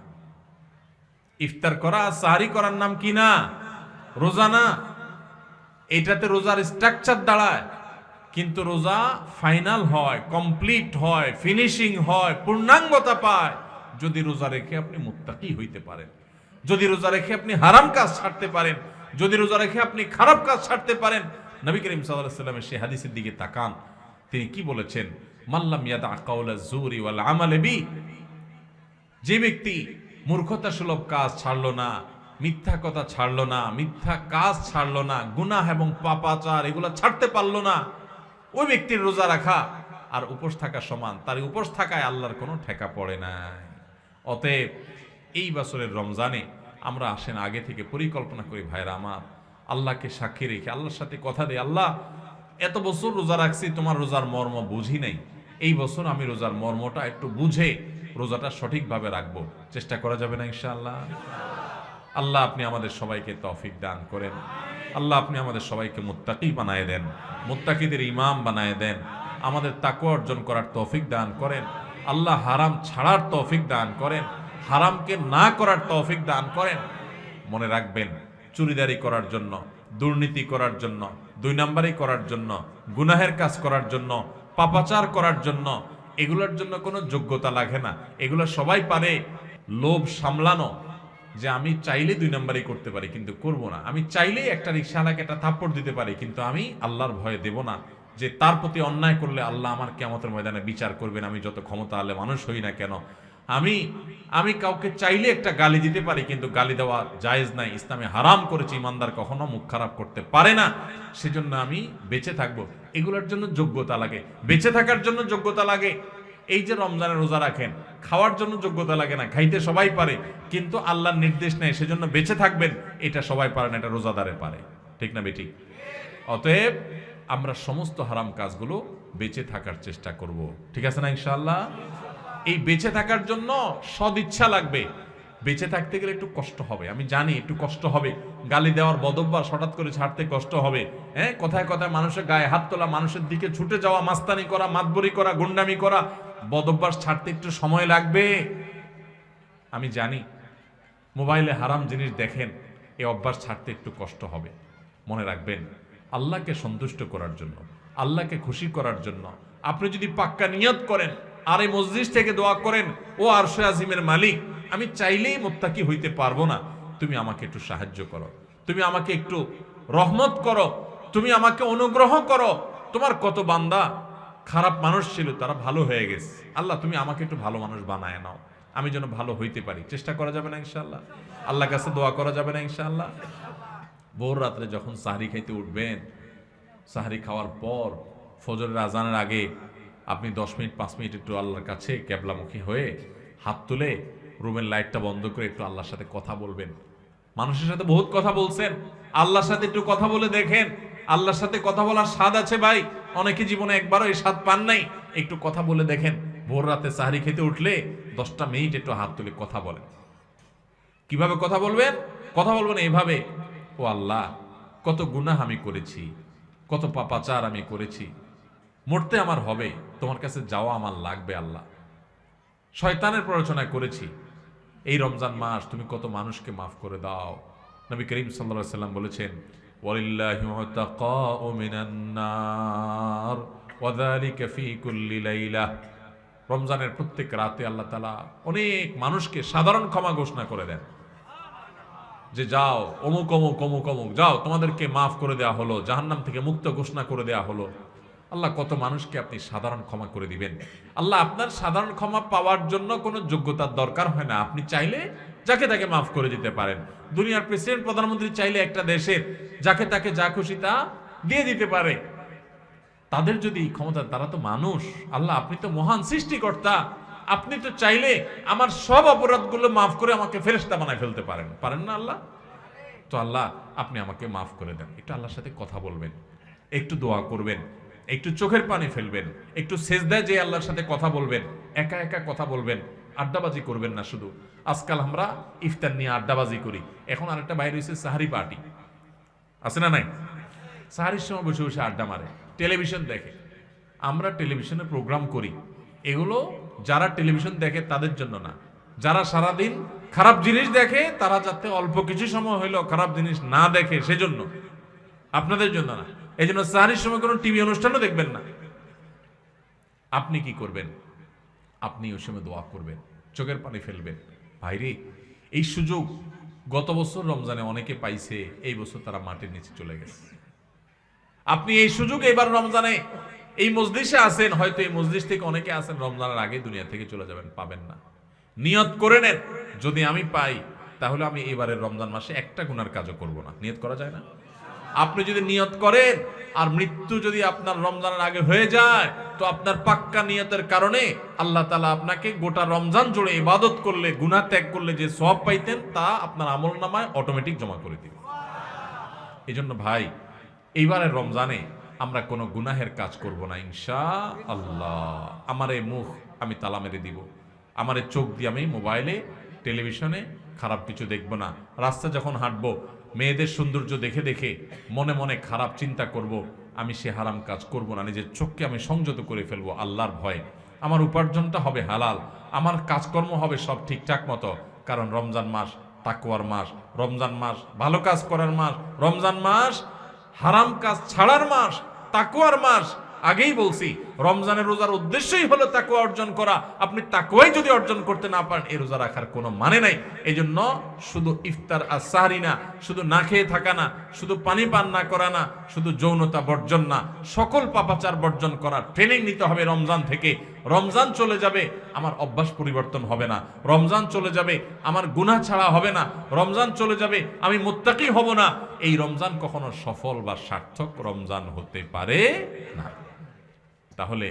ইফতার করা আর সাহরি করার নাম কি না? রোজা না। এটাতে রোজার স্ট্রাকচার দাঁড়ায়, কিন্তু রোজা ফাইনাল হয়, কমপ্লিট হয়, ফিনিশিং হয়, পূর্ণাঙ্গতা পায় যদি রোজা রেখে আপনি মুত্তাকি হইতে পারেন, যদি রোজা রেখে আপনি হারাম কাজ ছাড়তে পারেন, যদি রোজা রেখে আপনি খারাপ কাজ ছাড়তে পারেন। নবী করিম সাল্লাল্লাহু আলাইহি ওয়াসাল্লামের সেই হাদিসের দিকে তাকান, তিনি কি বলেছেন? মাল্লাম ইয়াদা কাওলা যুরি ওয়াল আমাল বি। যে ব্যক্তি মূর্খতা সুলভ কাজ ছাড়লো না, মিথ্যা কথা ছাড়লো না, মিথ্যা কাজ ছাড়লো না, গুনাহ এবং পাপাচার এগুলো ছাড়তে পারলো না, ওই ব্যক্তির রোজা রাখা আর উপোস থাকা সমান। তার উপোস থাকায় আল্লাহর কোনো ঠেকা পড়ে নাই। অতএব এই বছরের রমজানে আমরা আসেন আগে থেকে পরিকল্পনা করি ভাইরা আমার, আল্লাহকে সাক্ষী রেখে আল্লাহর সাথে কথা দিই, আল্লাহ এত বছর রোজা রাখছি, তোমার রোজার মর্ম বুঝি নাই, এই বছর আমি রোজার মর্মটা একটু বুঝে রোজাটা সঠিকভাবে রাখবো। চেষ্টা করা যাবে না ইনশাআল্লাহ? আল্লাহ আপনি আমাদের সবাইকে তৌফিক দান করেন। আল্লাহ আপনি আমাদের সবাইকে মুত্তাকি বানায় দেন, মুত্তাকিদের ইমাম বানায় দেন, আমাদের তাকওয়া অর্জন করার তৌফিক দান করেন। আল্লাহ হারাম ছাড়ার তৌফিক দান করেন, হারামকে না করার তৌফিক দান করেন। মনে রাখবেন, চুরিদারি করার জন্য, দুর্নীতি করার জন্য, 2 নাম্বারি করার জন্য, গুনাহের কাজ করার জন্য, পাপাচার করার জন্য, এগুলোর জন্য কোনো যোগ্যতা লাগে না। এগুলো সবাই পারে। লোভ সামলানো, যে আমি চাইলে 2 নাম্বারি করতে পারি কিন্তু করব না, আমি চাইলেই একটা রিকশাওয়ালাকে একটা থাপ্পড় দিতে পারি কিন্তু আমি আল্লাহর ভয়ে দেব না, যে তার প্রতি অন্যায় করলে আল্লাহ আমার কিয়ামতের ময়দানে বিচার করবেন, আমি যত ক্ষমতা আলে মানুষ হই না কেন। আমি কাউকে চাইলে একটা গালি দিতে পারি কিন্তু গালি দেওয়া জায়েজ নাই, ইসলামে হারাম করেছে, ইমানদার কখনো মুখ খারাপ করতে পারে না, সেজন্য আমি বেঁচে থাকবো। এগুলোর জন্য যোগ্যতা লাগে, বেঁচে থাকার জন্য যোগ্যতা লাগে। এই যে রমজানের রোজা রাখেন, খাওয়ার জন্য যোগ্যতা লাগে না, খাইতে সবাই পারে, কিন্তু আল্লাহর নির্দেশ নেই সেজন্য বেঁচে থাকবেন, এটা সবাই পারে না, এটা রোজাদারে পারে। ঠিক না বেটি? অতএব আমরা সমস্ত হারাম কাজগুলো বেঁচে থাকার চেষ্টা করব। ঠিক আছে না ইনশাআল্লাহ? এই বেঁচে থাকার জন্য সদিচ্ছা লাগবে। বেঁচে থাকতে গেলে একটু কষ্ট হবে, আমি জানি একটু কষ্ট হবে। গালি দেওয়ার বদভ্যাস হঠাৎ করে ছাড়তে কষ্ট হবে। হ্যাঁ, কথায় কথায় মানুষের গায়ে হাত তোলা, মানুষের দিকে ছুটে যাওয়া, মাস্তানি করা, মাতবরি করা, গুন্ডামি করা, বদভ্যাস ছাড়তে একটু সময় লাগবে। আমি জানি মোবাইলে হারাম জিনিস দেখেন, এই অভ্যাস ছাড়তে একটু কষ্ট হবে। মনে রাখবেন, আল্লাহকে সন্তুষ্ট করার জন্য, আল্লাহকে খুশি করার জন্য আপনি যদি পাক্কা নিয়ত করেন আর এই মসজিদ থেকে দোয়া করেন, ও আরশে আজিমের মালিক, আমি চাইলেই মুত্তাকি হইতে পারবো না, তুমি আমাকে একটু সাহায্য করো, তুমি আমাকে একটু রহমত করো, তুমি আমাকে অনুগ্রহ করো। তোমার কত বান্দা খারাপ মানুষ ছিল, তারা ভালো হয়ে গেছে, আল্লাহ তুমি আমাকে একটু ভালো মানুষ বানায় নাও, আমি যেন ভালো হইতে পারি। চেষ্টা করা যাবে না ইনশাআল্লাহ? আল্লাহর কাছে দোয়া করা যাবে না ইনশাআল্লাহ? ভোর রাত্রে যখন সাহরি খাইতে উঠবেন, সাহরি খাওয়ার পর ফজরের আজানের আগে আপনি 10 মিনিট 5 মিনিট একটু আল্লাহর কাছে কেবলামুখী হয়ে হাত তুলে রুমের লাইটটা বন্ধ করে একটু আল্লাহর সাথে কথা বলবেন। মানুষের সাথে বহুত কথা বলছেন, আল্লাহর সাথে একটু কথা বলে দেখেন। আল্লাহর সাথে কথা বলার স্বাদ আছে ভাই, অনেকে জীবনে একবারও এই স্বাদ পান নাই। একটু কথা বলে দেখেন। ভোর রাতে সাহরি খেতে উঠলে 10টা মিনিট একটু হাত তুলে কথা বলেন। কিভাবে কথা বলবেন? কথা বলবেন এইভাবে, ও আল্লাহ, কত গুনাহ আমি করেছি, কত পাপাচার আমি করেছি, মরতে আমার হবে, তোমার কাছে যাওয়া আমার লাগবে আল্লাহ। শয়তানের প্ররোচনা করেছি, এই রমজান মাস তুমি কত মানুষকে মাফ করে দাও। নবী করিম সাল্লাল্লাহু আলাইহি ওয়াসাল্লাম বলেছেন, ওয়ালিল্লাহি মুতাকাউ মিনান নার ওয়া যালিকা ফি কুল্লি লাইলা। রমজানের প্রত্যেক রাতে আল্লাহ তাআলা অনেক মানুষকে সাধারণ ক্ষমা ঘোষণা করে দেন, যে যাও অমুক অমুক অমুক অমুক, যাও তোমাদেরকে মাফ করে দেওয়া হলো, জাহান্নাম থেকে মুক্ত ঘোষণা করে দেওয়া হলো। আল্লাহ কত মানুষকে আপনি সাধারণ ক্ষমা করে দিবেন। আল্লাহ আপনার সাধারণ ক্ষমা পাওয়ার জন্য কোনো যোগ্যতার দরকার হয় না, আপনি চাইলে যাকে তাকে মাফ করে দিতে পারেন। দুনিয়ার প্রেসিডেন্ট প্রধানমন্ত্রী চাইলে একটা দেশের যাকে তাকে যা খুশি তা দিয়ে দিতে পারে। তাদের যদি ক্ষমতা, তারা তো মানুষ। আল্লাহ আপনি তো মহান সৃষ্টিকর্তা, আপনি তো চাইলে আমার সব অপরাধগুলো মাফ করে আমাকে ফেরেশতা বানায় ফেলতে পারেন, পারেন না আল্লাহ? তো আল্লাহ আপনি আমাকে মাফ করে দেন। একটু আল্লাহর সাথে কথা বলবেন, একটু দোয়া করবেন, একটু চোখের পানি ফেলবেন, একটু সেজদায় যে আল্লাহর সাথে কথা বলবেন, একা একা কথা বলবেন, আড্ডাবাজি করবেন না শুধু। আজকাল আমরা ইফতার নিয়ে আড্ডাবাজি করি, এখন আরেকটা বাইরে হয়েছে সাহারি পার্টি, আছে না নাই? সাহারির সময় বসে বসে আড্ডা মারে, টেলিভিশন দেখে। আমরা টেলিভিশনে প্রোগ্রাম করি, এগুলো যারা টেলিভিশন দেখে তাদের জন্য না, যারা সারাদিন খারাপ জিনিস দেখে তারা যাতে অল্প কিছু সময় হইলেও খারাপ জিনিস না দেখে সেজন্য, আপনাদের জন্য না। এই জন্য সাহারির সময় কোনো টিভি অনুষ্ঠানও দেখবেন না। আপনি কি করবেন? আপনি ওই সময় দোয়া করবেন, চোখের পানি ফেলবেন। ভাইরে, এই সুযোগ গত বছর রমজানে অনেকে পাইছে, এই বছর তারা মাটির নিচে চলে গেছে। আপনি এই সুযোগ এবার রমজানে এই মজলিসে আছেন, হয়তো এই মজলিস থেকে অনেকে আছেন রমজানের আগে দুনিয়া থেকে চলে যাবেন, পাবেন না। নিয়ত করে নেন, যদি আমি পাই তাহলে আমি এবারের রমজান মাসে একটা গুনার কাজও করব না। নিয়ত করা যায় না? আপনি যদি নিয়ত করেন আর মৃত্যু যদি আপনার রমজানের আগে হয়ে যায় তো আপনার পাক্কা নিয়তের কারণে আল্লাহ তাআলা আপনাকে গোটা রমজান জুড়ে ইবাদত করলে, গুনাহ ত্যাগ করলে যে সওয়াব পাইতেন তা আপনার আমলনামায় অটোমেটিক জমা করে দিবে। এই জন্য ভাই, এইবারের রমজানে আমরা কোনো গুনাহের কাজ করব না ইনশাআল্লাহ। আমার এই মুখ আমি তালা মেরে দিব, আমার এই চোখ দিয়ে আমি মোবাইলে, টেলিভিশনে খারাপ কিছু দেখব না। রাস্তা যখন হাঁটবো মেয়েদের সৌন্দর্য দেখে দেখে মনে মনে খারাপ চিন্তা করব, আমি সে হারাম কাজ করব না। নিজের চোখকে আমি সংযত করে ফেলবো আল্লাহর ভয়ে। আমার উপার্জনটা হবে হালাল, আমার কাজকর্ম হবে সব ঠিকঠাক মতো, কারণ রমজান মাস তাকওয়ার মাস, রমজান মাস ভালো কাজ করার মাস, রমজান মাস হারাম কাজ ছাড়ার মাস, তাকওয়ার মাস। আগেই বলছি, রমজানের রোজার উদ্দেশ্যই হলো তাকওয়া অর্জন করা। আপনি তাকওয়াই যদি অর্জন করতে না পারেন, এই রোজা রাখার কোনো মানে নাই। এই জন্য শুধু ইফতার আর সাহরি না, শুধু না খেয়ে থাকা না, শুধু পানি পান না করা না, শুধু যৌনতা বর্জন না, সকল পাপাচার বর্জন করার ট্রেনিং নিতে হবে রমজান থেকে। রমজান চলে যাবে, আমার অভ্যাস পরিবর্তন হবে না। রমজান চলে যাবে, আমার গুনাহ ছাড়া হবে না। রমজান চলে যাবে, আমি মুত্তাকি হব না। এই রমজান কখনো সফল বা সার্থক রমজান হতে পারে না। তাহলে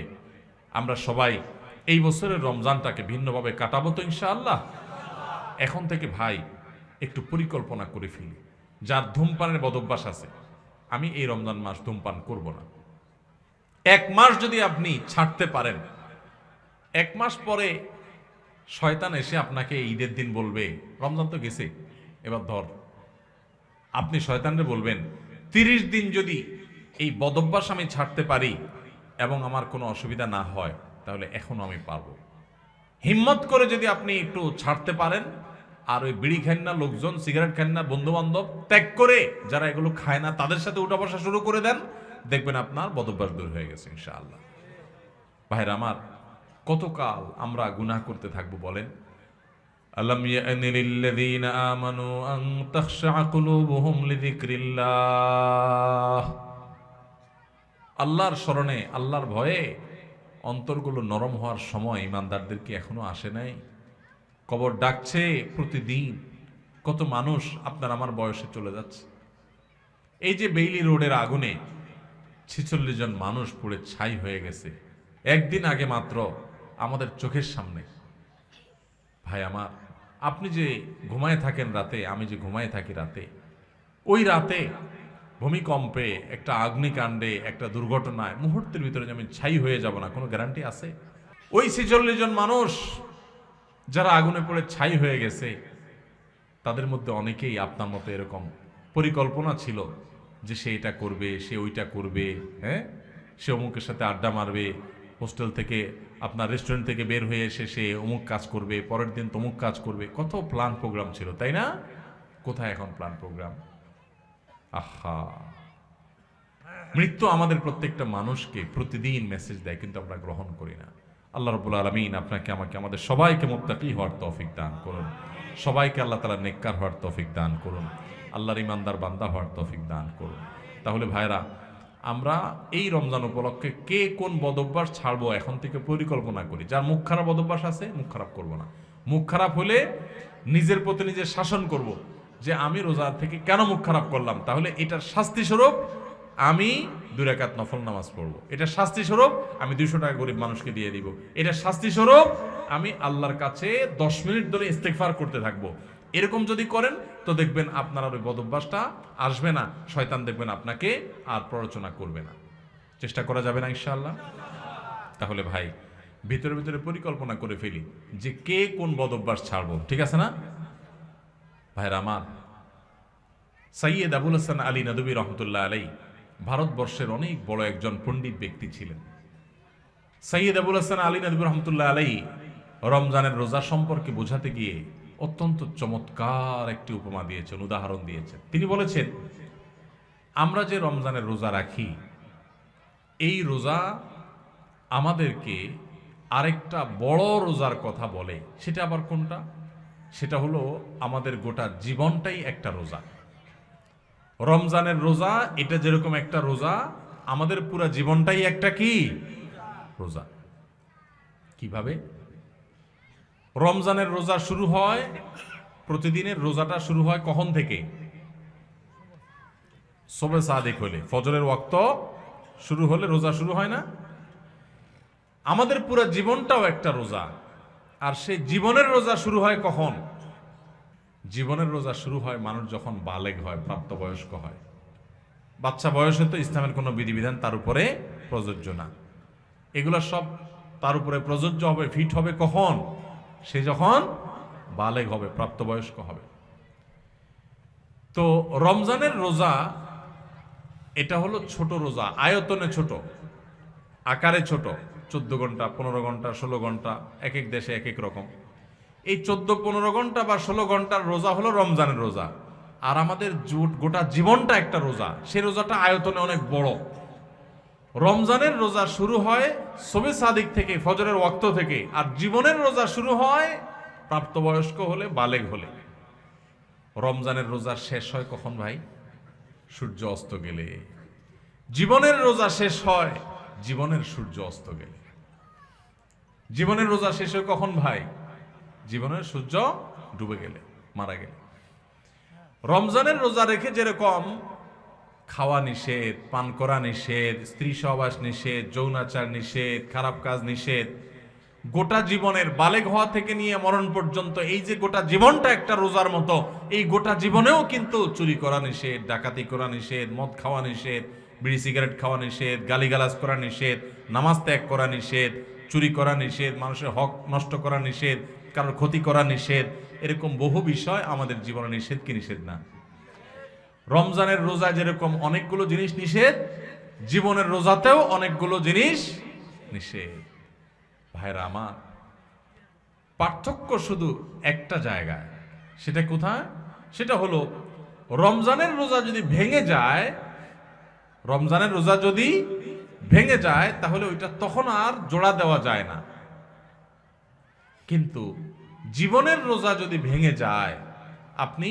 আমরা সবাই এই বছরের রমজানটাকে ভিন্নভাবে কাটাবো তো ইনশাআল্লাহ। এখন থেকে ভাই একটু পরিকল্পনা করে ফেলি। যার ধূমপানের বদভ্যাস আছে, আমি এই রমজান মাস ধূমপান করব না। 1 মাস যদি আপনি ছাড়তে পারেন, 1 মাস পরে শয়তান এসে আপনাকে ঈদের দিন বলবে, রমজান তো গেছে, এবার ধর। আপনি শয়তানরে বলবেন, 30 দিন যদি এই বদভ্যাস আমি ছাড়তে পারি এবং আমার কোনো অসুবিধা না হয়, তাহলে এখনো আমি পারবো। হিম্মত করে যদি আপনি একটু ছাড়তে পারেন, আর ওই বিড়ি খান না লোকজন, সিগারেট খান না বন্ধু বান্ধব, ত্যাগ করে যারা এগুলো খায় না তাদের সাথে উঠা বসা শুরু করে দেন, দেখবেন আপনার বদভ্যাস দূর হয়ে গেছে ইনশাআল্লাহ। ভাইরা আমার, কতকাল আমরা গুনাহ করতে থাকবো বলেন? আলাম ইয়ানি লিল্লাযীনা আমানু আন তাখশা কুলুবুহুম লিযিকরিল্লাহ। আল্লাহর স্মরণে, আল্লাহর ভয়ে অন্তরগুলো নরম হওয়ার সময় ইমানদারদের কি এখনো আসে নাই? কবর ডাকছে প্রতিদিন। কত মানুষ আপনার আমার বয়সে চলে যাচ্ছে। এই যে বেইলি রোডের আগুনে 46 জন মানুষ পুড়ে ছাই হয়ে গেছে একদিন আগে মাত্র আমাদের চোখের সামনে। ভাই আমার, আপনি যে ঘুমায় থাকেন রাতে, আমি যে ঘুমায় থাকি রাতে, ওই রাতে ভূমিকম্পে, একটা অগ্নিকাণ্ডে, একটা দুর্ঘটনায় মুহূর্তের ভিতরে যে আমি ছাই হয়ে যাব না, কোনো গ্যারান্টি আছে? ওই 46 জন মানুষ যারা আগুনে পড়ে ছাই হয়ে গেছে, তাদের মধ্যে অনেকেই আপনার মতো এরকম পরিকল্পনা ছিল যে সে এটা করবে, সে ওইটা করবে, হ্যাঁ, সে অমুকের সাথে আড্ডা মারবে, হোস্টেল থেকে আপনার রেস্টুরেন্ট থেকে বের হয়ে এসে সে অমুক কাজ করবে, পরের দিন তমুক কাজ করবে। কত প্ল্যান প্রোগ্রাম ছিল, তাই না? কোথায় এখন প্ল্যান প্রোগ্রাম? আহা, মৃত্যু আমাদের প্রত্যেকটা মানুষকে প্রতিদিন মেসেজ দেয়, কিন্তু আমরা গ্রহণ করি না। আল্লাহ রাব্বুল আলামিন আপনাকে, আমাকে, আমাদের সবাইকে মুত্তাকি হওয়ার তৌফিক দান করুন। সবাইকে আল্লাহ তাআলা নেককার হওয়ার তৌফিক দান করুন। আল্লাহর ইমানদার বান্দা হওয়ার তৌফিক দান করুন। তাহলে ভাইরা, আমরা এই রমজান উপলক্ষে কে কোন বদভ্যাস ছাড়বো এখন থেকে পরিকল্পনা করি। যার মুখ খারাপ বদভ্যাস আছে, মুখ খারাপ করব না। মুখ খারাপ হলে নিজের প্রতি নিজে শাসন করব যে আমি রোজা থেকে কেন মুখ খারাপ করলাম, তাহলে এটার শাস্তি স্বরূপ আমি 2 রাকাত নফল নামাজ পড়বো। এটা শাস্তি স্বরূপ আমি 200 টাকা গরিব মানুষকে দিয়ে দিব। এটা শাস্তি স্বরূপ আমি আল্লাহর কাছে 10 মিনিট ধরে ইস্তেগফার করতে থাকবো। এরকম যদি করেন তো দেখবেন আপনার আর ওই বদভ্যাসটা আসবে না। শয়তান দেখবেন আপনাকে আর প্ররোচনা করবে না। চেষ্টা করা যাবে না ইনশাআল্লাহ? তাহলে ভাই, ভিতরে ভিতরে পরিকল্পনা করে ফেলি যে কে কোন বদভ্যাস ছাড়বো, ঠিক আছে না? ভাইরা আমার, সৈয়দ আবুল হাসান আলী নদভী রহমতুল্লাহ আলাই ভারতবর্ষের অনেক বড় একজন পণ্ডিত ব্যক্তি ছিলেন। সৈয়দ আবুল হাসান আলী নদভী রহমতুল্লাহ আলাই রমজানের রোজা সম্পর্কে বোঝাতে গিয়ে অত্যন্ত চমৎকার একটি উপমা দিয়েছেন, উদাহরণ দিয়েছেন। তিনি বলেছেন, আমরা যে রমজানের রোজা রাখি, এই রোজা আমাদেরকে আরেকটা বড় রোজার কথা বলে। সেটা আবার কোনটা? সেটা হলো আমাদের গোটা জীবনটাই একটা রোজা। রমজানের রোজা, এটা যেরকম একটা রোজা, আমাদের পুরা জীবনটাই একটা কি রোজা। কিভাবে? রমজানের রোজা শুরু হয়, প্রতিদিনের রোজাটা শুরু হয় কখন থেকে? সুবহে সাদিক হলে, ফজরের ওয়াক্ত শুরু হলে রোজা শুরু হয় না? আমাদের পুরো জীবনটাও একটা রোজা। আর সেই জীবনের রোজা শুরু হয় কখন? জীবনের রোজা শুরু হয় মানুষ যখন বালেগ হয়, প্রাপ্তবয়স্ক হয়। বাচ্চা বয়সে তো ইসলামের কোনো বিধিবিধান তার উপরে প্রযোজ্য না। এগুলো সব তার উপরে প্রযোজ্য হবে, ফিট হবে কখন? সে যখন বালেগ হবে, প্রাপ্তবয়স্ক হবে। তো রমজানের রোজা এটা হলো ছোট রোজা, আয়তনে ছোট, আকারে ছোট। 14 ঘন্টা, 15 ঘন্টা, 16 ঘন্টা, এক এক দেশে এক এক রকম। এই 14-15 ঘন্টা বা 16 ঘন্টার রোজা হলো রমজানের রোজা। আর আমাদের গোটা জীবনটা একটা রোজা, সেই রোজাটা আয়তনে অনেক বড়। রমজানের রোজা শুরু হয় শবে সাদিক থেকে, ফজরের ওয়াক্ত থেকে। আর জীবনের রোজা শুরু হয় প্রাপ্তবয়স্ক হলে, বালেগ হলে। রমজানের রোজা শেষ হয় কখন ভাই? সূর্য অস্ত গেলে। জীবনের রোজা শেষ হয় জীবনের সূর্য অস্ত গেলে। জীবনের রোজা শেষ হয় কখন ভাই? জীবনের সূর্য ডুবে গেলে, মারা গেলে। রমজানের রোজা রেখে যেরকম খাওয়া নিষেধ, পান করা নিষেধ, স্ত্রী সহবাস নিষেধ, যৌনাচার নিষেধ, খারাপ কাজ নিষেধ, গোটা জীবনের বালেগ হওয়া থেকে নিয়ে মরণ পর্যন্ত এই যে গোটা জীবনটা একটা রোজার মতো, এই গোটা জীবনেও কিন্তু চুরি করা নিষেধ, ডাকাতি করা নিষেধ, মদ খাওয়া নিষেধ, বিড়ি সিগারেট খাওয়া নিষেধ, গালিগালাজ করা নিষেধ, নামাজ ত্যাগ করা নিষেধ, চুরি করা নিষেধ, মানুষের হক নষ্ট করা নিষেধ, কারোর ক্ষতি করা নিষেধ। এরকম বহু বিষয় আমাদের জীবনে নিষেধ কি নিষেধ না? রমজানের রোজা যেরকম অনেকগুলো জিনিস নিষেধ, জীবনের রোজাতেও অনেকগুলো জিনিস নিষেধ। ভাইরা আমার, পার্থক্য শুধু একটা জায়গায়। সেটা কোথায়? সেটা হলো রমজানের রোজা যদি ভেঙে যায়, রমজানের রোজা যদি ভেঙে যায় তাহলে ওইটা তখন আর জোড়া দেওয়া যায় না। কিন্তু জীবনের রোজা যদি ভেঙে যায়, আপনি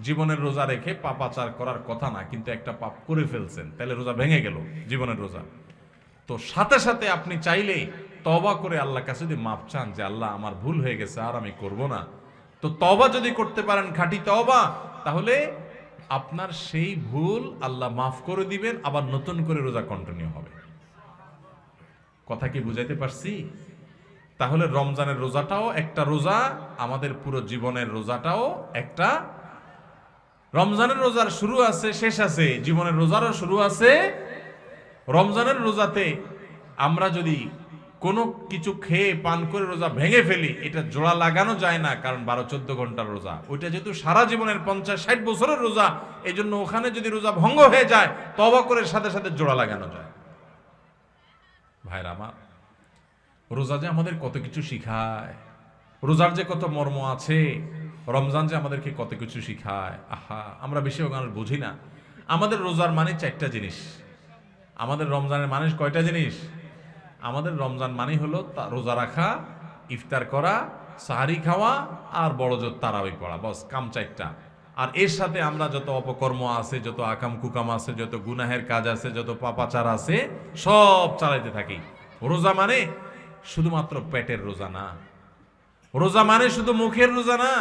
জীবনের রোজা রেখে পাপাচার করার কথা না, কিন্তু একটা পাপ করে ফেলছেন, তাহলে রোজা ভেঙে গেল, জীবনের রোজা। তো সাথে সাথে আপনি চাইলে তওবা করে আল্লাহর কাছে যদি মাপ চান যে আল্লাহ আমার ভুল হয়ে গেছে, আর আমি করব না, তো তওবা যদি করতে পারেন, খাঁটি তওবা, তাহলে আপনার সেই ভুল আল্লাহ মাফ করে দিবেন, আবার নতুন করে রোজা কন্টিনিউ হবে। কথা কি বুঝাইতে পারছি? তাহলে রমজানের রোজাটাও একটা রোজা, আমাদের পুরো জীবনের রোজাটাও একটা। রমজানের রোজার শুরু আছে, শেষ আছে, জীবনের রোজারও শুরু আছে। রমজানের রোজাতে আমরা যদি কোনো কিছু খেয়ে পান করে রোজা ভেঙে ফেলি, এটা জোড়া লাগানো যায় না, কারণ 12-14 ঘন্টার রোজা। ওইটা যেহেতু সারা জীবনের 50-60 বছরের রোজা, এই জন্য ওখানে যদি রোজা ভঙ্গ হয়ে যায়, তওবা করে সাথে সাথে জোড়া লাগানো যায়। ভাইরা আমার, রোজা যে আমাদের কত কিছু শিখায়, রোজার যে কত মর্ম আছে, রমজান যে আমাদেরকে কত কিছু শিখায়। আহা, আমরা বেশিরভাগ মানুষ বুঝি না। আমাদের রোজার মানে 4টা জিনিস। আমাদের রমজানের মানে কয়টা জিনিস? আমাদের রমজান মানে হলো রোজা রাখা, ইফতার করা, সাহারি খাওয়া, আর বড় জোর তারাবি পড়া, বস কাম 4টা। আর এর সাথে আমরা যত অপকর্ম আছে, যত আকাম কুকাম আছে, যত গুনাহের কাজ আছে, যত পাপাচার আছে, সব চালাইতে থাকি। রোজা মানে শুধুমাত্র পেটের রোজা না, রোজা মানে শুধু মুখের রোজা না,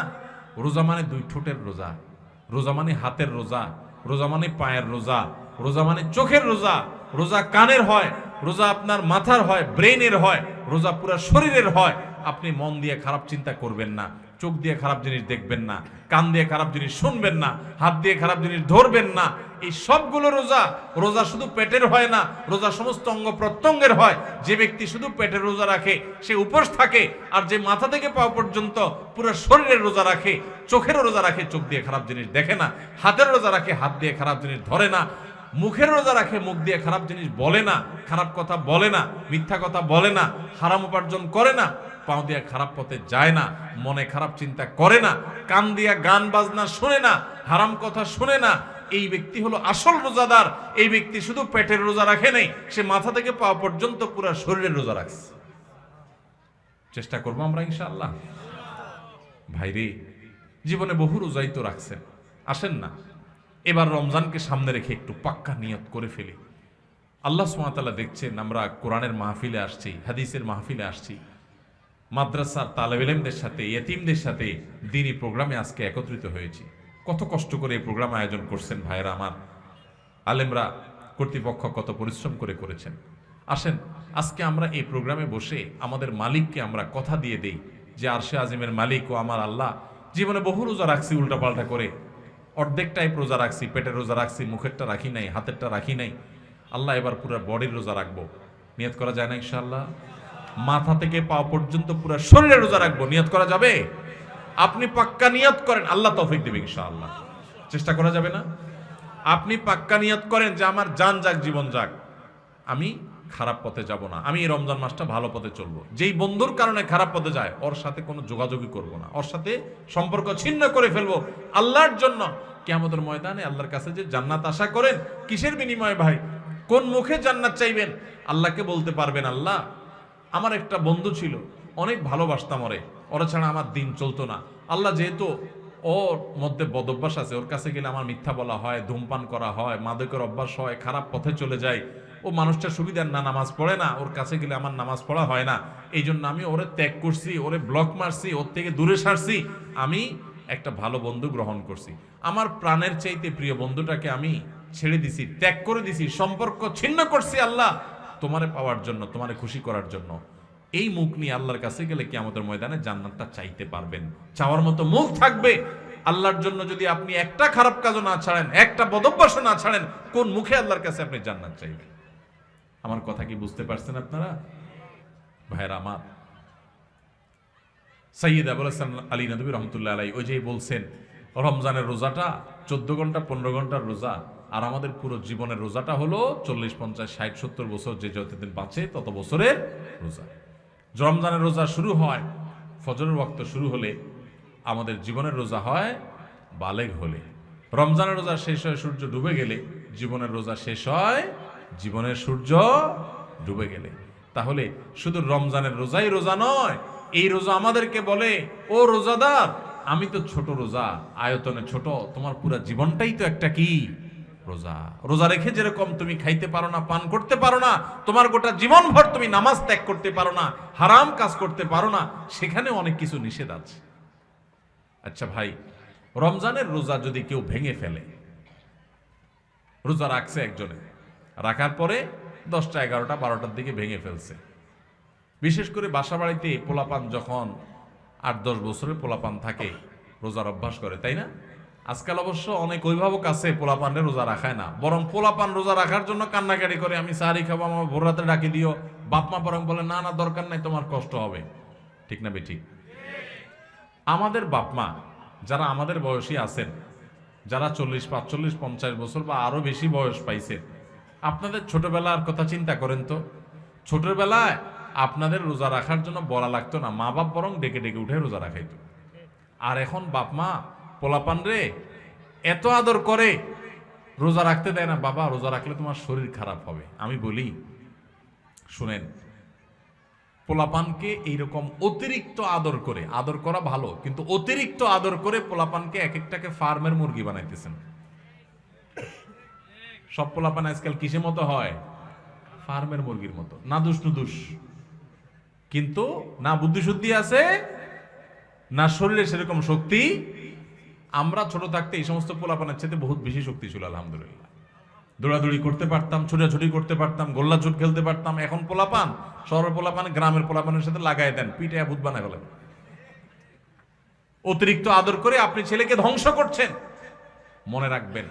রোজা মানে 2 ঠোঁটের রোজা, রোজা মানে হাতের রোজা, রোজা মানে পায়ের রোজা, রোজা মানে চোখের রোজা, রোজা কানের হয়, রোজা আপনার মাথার হয়, ব্রেইনের হয়, রোজা পুরো শরীরের হয়। আপনি মন দিয়ে খারাপ চিন্তা করবেন না, চোখ দিয়ে খারাপ জিনিস দেখবেন না, কান দিয়ে খারাপ জিনিস শুনবেন না, হাত দিয়ে খারাপ জিনিস ধরবেন না। এই সবগুলো রোজা। রোজা শুধু পেটের হয় না, রোজা সমস্ত অঙ্গ প্রত্যঙ্গের হয়। যে ব্যক্তি শুধু পেটের রোজা রাখে সে উপোস থাকে, আর যে মাথা থেকে পা পর্যন্ত পুরো শরীরের রোজা রাখে, চোখেরও রোজা রাখে, চোখ দিয়ে খারাপ জিনিস দেখে না, হাতের রোজা রাখে, হাত দিয়ে খারাপ জিনিস ধরে না, মুখের রোজা রাখে, মুখ দিয়ে খারাপ জিনিস বলে না, খারাপ কথা বলে না, মিথ্যা কথা বলে না, হারাম উপার্জন করে না, পাও দিয়ে খারাপ পথে যায় না, মনে খারাপ চিন্তা করে না, কান দিয়া গান বাজনা শুনে না, হারাম কথা শুনে না। এই ব্যক্তি হলো আসল রোজাদার। এই ব্যক্তি শুধু পেটের রোজা রাখে নাই, সে মাথা থেকে পা পর্যন্ত পুরো শরীরের রোজা রাখছে। চেষ্টা করবো আমরা ইনশাআল্লাহ। ভাইরে, জীবনে বহু রোজাই তো রাখছেন, আসেন না এবার রমজানকে সামনে রেখে একটু পাক্কা নিয়ত করে ফেলি। আল্লাহ সুবহানাহু ওয়া তাআলা দেখছেন আমরা কোরআনের মাহফিলে আসছি, হাদিসের মাহফিলে আসছি, মাদ্রাসার তালেব ইলমদের সাথে, ইয়েতিমদের সাথে দ্বীনি প্রোগ্রামে আজকে একত্রিত হয়েছি। কত কষ্ট করে এই প্রোগ্রাম আয়োজন করছেন ভাইয়েরা আমার, আলেমরা কর্তৃপক্ষ কত পরিশ্রম করেছেন। আসেন আজকে আমরা এই প্রোগ্রামে বসে আমাদের মালিককে আমরা কথা দিয়ে দেই যে আরশে আজিমের মালিক ও আমার আল্লাহ, জীবনে বহু রোজা রাখছি উল্টাপাল্টা করে, অর্ধেকটাই রোজা রাখছি, পেটের রোজা রাখছি, মুখেরটা রাখি নাই, হাতেরটা রাখি নাই। আল্লাহ এবার পুরো বডির রোজা রাখবো। নিয়ত করা যায় না ইনশাআল্লাহ? মাথা থেকে পা পর্যন্ত পুরো শরীরে রোজা রাখবো, নিয়ত করা যাবে? আপনি পাক্কা নিয়ত করেন, আল্লাহ তৌফিক দেবে ইনশাআল্লাহ। চেষ্টা করা যাবে না? আপনি পাক্কা নিয়ত করেন যে আমার জান যাক জীবন যাক, আমি খারাপ পথে যাব না, আমি এই রমজান মাসটা ভালো পথে চলবো। যেই বন্ধুর কারণে খারাপ পথে যায় ওর সাথে কোনো যোগাযোগই করব না, ওর সাথে সম্পর্ক ছিন্ন করে ফেলবো আল্লাহর জন্য। কিয়ামতের ময়দানে আল্লাহর কাছে যে জান্নাত আশা করেন, কিসের বিনিময়ে ভাই? কোন মুখে জান্নাত চাইবেন? আল্লাহকে বলতে পারবেন, আল্লাহ আমার একটা বন্ধু ছিল, অনেক ভালোবাসতাম ওরা ছাড়া আমার দিন চলতো না। আল্লাহ যেহেতু ওর মধ্যে বদভ্যাস আছে, ওর কাছে গেলে আমার মিথ্যা বলা হয়, ধূমপান করা হয়, মাদকের অভ্যাস হয়, খারাপ পথে চলে যায়, ও মানুষটা সুবিধার না, নামাজ পড়ে না, ওর কাছে গেলে আমার নামাজ পড়া হয় না, এই জন্য আমি ওরে ত্যাগ করছি, ওরে ব্লক মারছি, ওর থেকে দূরে সারছি, আমি একটা ভালো বন্ধু গ্রহণ করছি। আমার প্রাণের চাইতে প্রিয় বন্ধুটাকে আমি ছেড়ে দিছি, ত্যাগ করে দিছি, সম্পর্ক ছিন্ন করছি আল্লাহ তোমারে পাওয়ার জন্য, তোমারে খুশি করার জন্য। এই মুখ নিয়ে আল্লাহর কাছে গেলে কিয়ামতের ময়দানে জান্নাতটা চাইতে পারবেন, চাওয়ার মতো মুখ থাকবে। আল্লাহর জন্য যদি আপনি একটা খারাপ কাজও না ছাড়েন, একটা বদভ্যাসও না ছাড়েন, কোন মুখে আল্লাহর কাছে আপনি জান্নাত চাইবেন? আমার কথা কি বুঝতে পারছেন আপনারা ভাইরা আমার? সৈয়দ আবুল হাসান আলী নদভী রহমতুল্লাহ আলাই ওই যে বলছেন রমজানের রোজাটা 14 ঘন্টা 15 ঘন্টার রোজা, আর আমাদের পুরো জীবনের রোজাটা হলো 40, 50, 60, 70 বছর, যে যতদিন বাঁচে তত বছরের রোজা। রমজানের রোজা শুরু হয় ফজরের ওয়াক্ত শুরু হলে, আমাদের জীবনের রোজা হয় বালেগ হলে। রমজানের রোজা শেষ হয় সূর্য ডুবে গেলে, জীবনের রোজা শেষ হয় জীবনের সূর্য ডুবে গেলে। তাহলে শুধু রমজানের রোজাই রোজা নয়, এই রোজা আমাদেরকে বলে, ও রোজাদার, আমি তো ছোট রোজা, আয়তনে ছোট, তোমার পুরো জীবনটাই তো একটা কি রোজা। রোজা রেখে যেরকম তুমি খাইতে পারো না, পান করতে পারো না, তোমার গোটা জীবন ভর তুমি নামাজ ত্যাগ করতে পারো না, হারাম কাজ করতে পারো না, সেখানে অনেক কিছু নিষেধ আছে। আচ্ছা ভাই, রমজানের রোজা যদি কেউ ভেঙে ফেলে, রোজা রাখছে একজনে, রাখার পরে 10টা 11টা 12টার দিকে ভেঙে ফেলছে, বিশেষ করে বাসা বাড়িতে পোলাপান যখন 8-10 বছরের পোলাপান থাকে, রোজার অভ্যাস করে, তাই না? আজকাল অবশ্য অনেক অভিভাবক আছে পোলাপানের রোজা রাখায় না, বরং পোলাপান রোজা রাখার জন্য কান্নাকাটি করে, আমি সাহারি খাবো, আমার ভোর রাতে ডাকি দিও। বাপমা বরং বলে, না না দরকার নাই, তোমার কষ্ট হবে। ঠিক না বেঠিক? আমাদের বাপমা যারা আমাদের বয়সী আছেন, যারা 40, 45, 50 বছর বা আরো বেশি বয়স পাইছেন, আপনাদের ছোটবেলার কথা চিন্তা করেন তো। ছোটবেলায় আপনাদের রোজা রাখার জন্য বলা লাগতো না, মা বাপ বরং ডেকে ডেকে উঠে রোজা রাখাইতো। আর এখন বাপ মা পোলাপান রে এত আদর করে, রোজা রাখতে দেয় না। বাবা রোজা রাখলে তোমার শরীর খারাপ হবে। আমি বলি শুনেন, পোলাপানকে এইরকম অতিরিক্ত আদর করে, আদর করা ভালো, কিন্তু অতিরিক্ত আদর করে পোলাপানকে এক একটাকে ফার্মের মুরগি বানাইতেছেন। সব পোলাপান আজকাল কিসের মতো হয়? ফার্মের মুরগির মতো, নাদুস নুদুস, কিন্তু না বুদ্ধি শুদ্ধি আছে, না শরীরে সেরকম শক্তি। আমরা ছোট থাকতে এই সমস্ত পোলাপানের চেয়ে বহুত বেশি শক্তি ছিল আলহামদুলিল্লাহ। দৌড়াদৌড়ি করতে পারতাম, ছোটাছুটি করতে পারতাম, গোল্লা চুট খেলতে পারতাম। এখন পোলাপান, শহরের পোলাপান গ্রামের পোলাপানের সাথে লাগাই দেন, পিঠে ভূত বানায় ফেলেন। অতিরিক্ত আদর করে আপনি ছেলেকে ধ্বংস করছেন। মনে রাখবেন,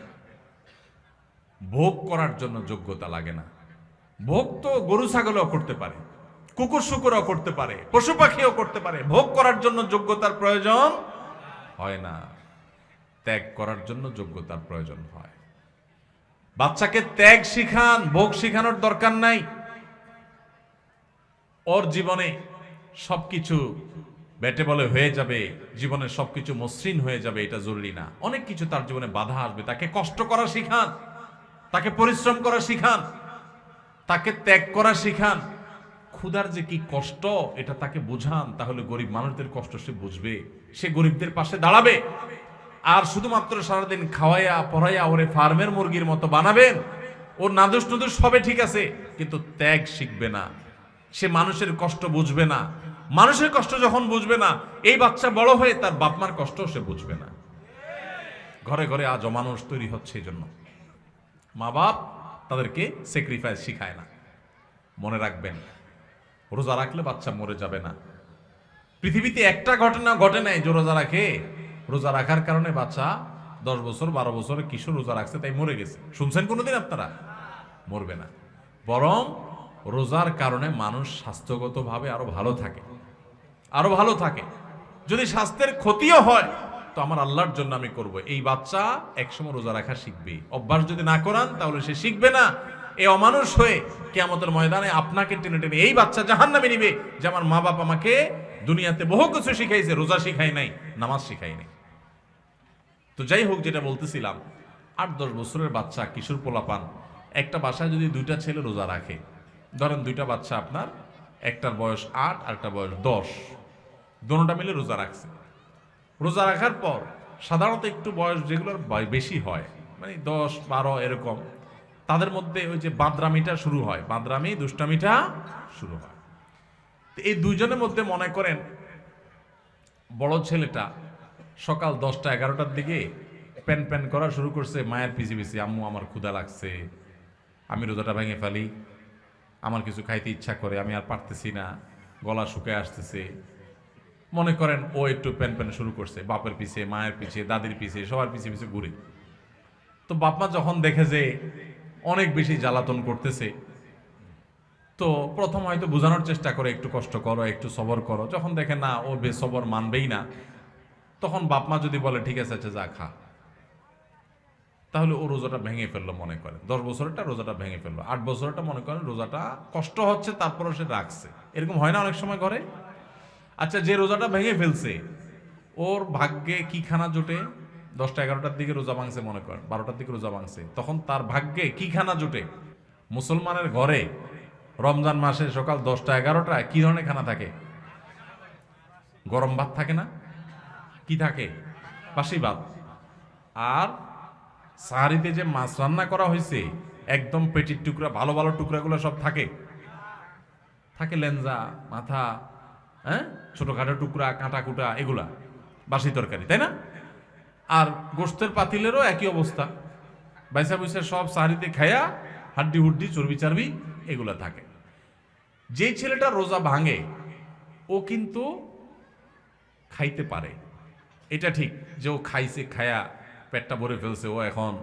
ভোগ করার জন্য যোগ্যতা লাগে না। ভোগ তো গরু ছাগলও করতে পারে, কুকুর শুকুরও করতে পারে, পশু পাখিও করতে পারে। ভোগ করার জন্য যোগ্যতার প্রয়োজন হয় না, ত্যাগ করার জন্য যোগ্যতার প্রয়োজন হয়। বাচ্চাকে ত্যাগ শিখান, ভোগ শিখানোর দরকার নাই। ওর জীবনে সবকিছু বেটে বলে হয়ে যাবে, জীবনে সবকিছু মসৃণ হয়ে যাবে, এটা জরুরি না। অনেক কিছু তার জীবনে বাধা আসবে। তাকে কষ্ট করা শিখান, তাকে পরিশ্রম করা শিখান, তাকে ত্যাগ করা শিখান। ক্ষুধার যে কি কষ্ট এটা তাকে বুঝান, তাহলে গরিব মানুষদের কষ্ট সে বুঝবে, সে গরিবদের পাশে দাঁড়াবে। আর শুধুমাত্র সারাদিন খাওয়াইয়া পড়াইয়া ওরে ফার্মের মুরগির মতো বানাবেন, ওর নাদুস নুদুস সবে ঠিক আছে, কিন্তু ত্যাগ শিখবে না, সে মানুষের কষ্ট বুঝবে না। মানুষের কষ্ট যখন বুঝবে না, এই বাচ্চা বড় হয়ে তার বাপমার কষ্ট সে বুঝবে না। ঘরে ঘরে আজ অমানুষ তৈরি হচ্ছে। এই জন্য মা বাপ তাদেরকে স্যাক্রিফাইস শিখায় না। মনে রাখবেন, রোজা রাখলে বাচ্চা মরে যাবে না। পৃথিবীতে একটা ঘটনা ঘটে নাই যে রোজা রাখে, রোজা রাখার কারণে বাচ্চা 10 বছর 12 বছরের কিশোর রোজা রাখছে তাই মরে গেছে। শুনছেন কোনোদিন আপনারা? মরবে না। বরং রোজার কারণে মানুষ স্বাস্থ্যগতভাবে আরো ভালো থাকে, আরো ভালো থাকে। যদি স্বাস্থ্যের ক্ষতিও হয় তো আমার আল্লাহর জন্য আমি করব। এই বাচ্চা একসময় রোজা রাখা শিখবে। অভ্যাস যদি না করান তাহলে সে শিখবে না। এই অমানুষ হয়ে কিয়ামতের ময়দানে আপনাকে টেনে টেনে এই বাচ্চা জাহান্নামে নিবে যে আমার মা বাপ আমাকে দুনিয়াতে বহু কিছু শিখাইছে, রোজা শিখাই নাই, নামাজ শিখাই নাই। তো যাই হোক, যেটা বলতেছিলাম, 8-10 বছরের বাচ্চা, কিশোর পোলাপান, একটা বাসায় যদি 2টা ছেলে রোজা রাখে, ধরেন 2টা বাচ্চা আপনার, একটার বয়স 8 আর একটা বয়স 10, দোনোটা মিলে রোজা রাখছে। রোজা রাখার পর সাধারণত একটু বয়স যেগুলোর বেশি হয়, মানে 10-12 এরকম, তাদের মধ্যে ওই যে বাদরামিটা শুরু হয়, বাদরামি দুষ্টামিটা শুরু হয়। তো এই দুইজনের মধ্যে মনে করেন বড় ছেলেটা সকাল 10টা-11টার দিকে প্যান প্যান করা শুরু করছে মায়ের পিছে পিছে, আম্মু আমার ক্ষুধা লাগছে, আমি রোজাটা ভেঙে ফেলি, আমার কিছু খাইতে ইচ্ছা করে, আমি আর পারতেছি না, গলা শুকায় আসতেছে। মনে করেন ও একটু প্যান প্যান শুরু করছে বাপের পিছে, মায়ের পিছে, দাদির পিছে, সবার পিছে পিছে ঘুরে। তো বাপমা যখন দেখে যে অনেক বেশি জ্বালাতন করতেছে, তো প্রথম হয়তো বোঝানোর চেষ্টা করে, একটু কষ্ট করো, একটু সবর করো। যখন দেখে না ও বেসবর মানবেই না, তখন বাপমা যদি বলে ঠিক আছে আচ্ছা যা খা, তাহলে ও রোজাটা ভেঙে ফেললো। মনে করেন 10 বছরটা রোজাটা ভেঙে ফেললো, 8 বছরটা মনে করেন রোজাটা কষ্ট হচ্ছে তারপরও সে রাখছে। এরকম হয় না অনেক সময় ঘরে? আচ্ছা, যে রোজাটা ভেঙে ফেলছে ওর ভাগ্যে কি খানা জোটে? 10টা-11টার দিকে রোজা ভাঙছে, মনে করেন 12টার দিকে রোজা ভাঙছে, তখন তার ভাগ্যে কি খানা জোটে? মুসলমানের ঘরে রমজান মাসে সকাল 10টা-11টায় কি ধরনের খানা থাকে? গরম ভাত থাকে না? কি থাকে? বাসি ভাত। আর সাহারিতে যে মাছ রান্না করা হয়েছে, একদম পেটির টুকরা, ভালো ভালো টুকরাগুলো সব থাকে, থাকে লেঞ্জা, মাথা, হ্যাঁ, ছোটখাটো টুকরা, কাঁটা কুটা, এগুলা বাসি তরকারি, তাই না? আর গোশতের পাতিলেরও একই অবস্থা, বাইসা বুইসা সব সাহারিতে খায়া হাড্ডি হুড্ডি, চর্বি চারবি এগুলা থাকে। যে ছেলেটা রোজা ভাঙে ও কিন্তু খাইতে পারে, এটা ঠিক যে ও খাইছে, খায়া পেটটা ভরে ফেলছে, ও এখন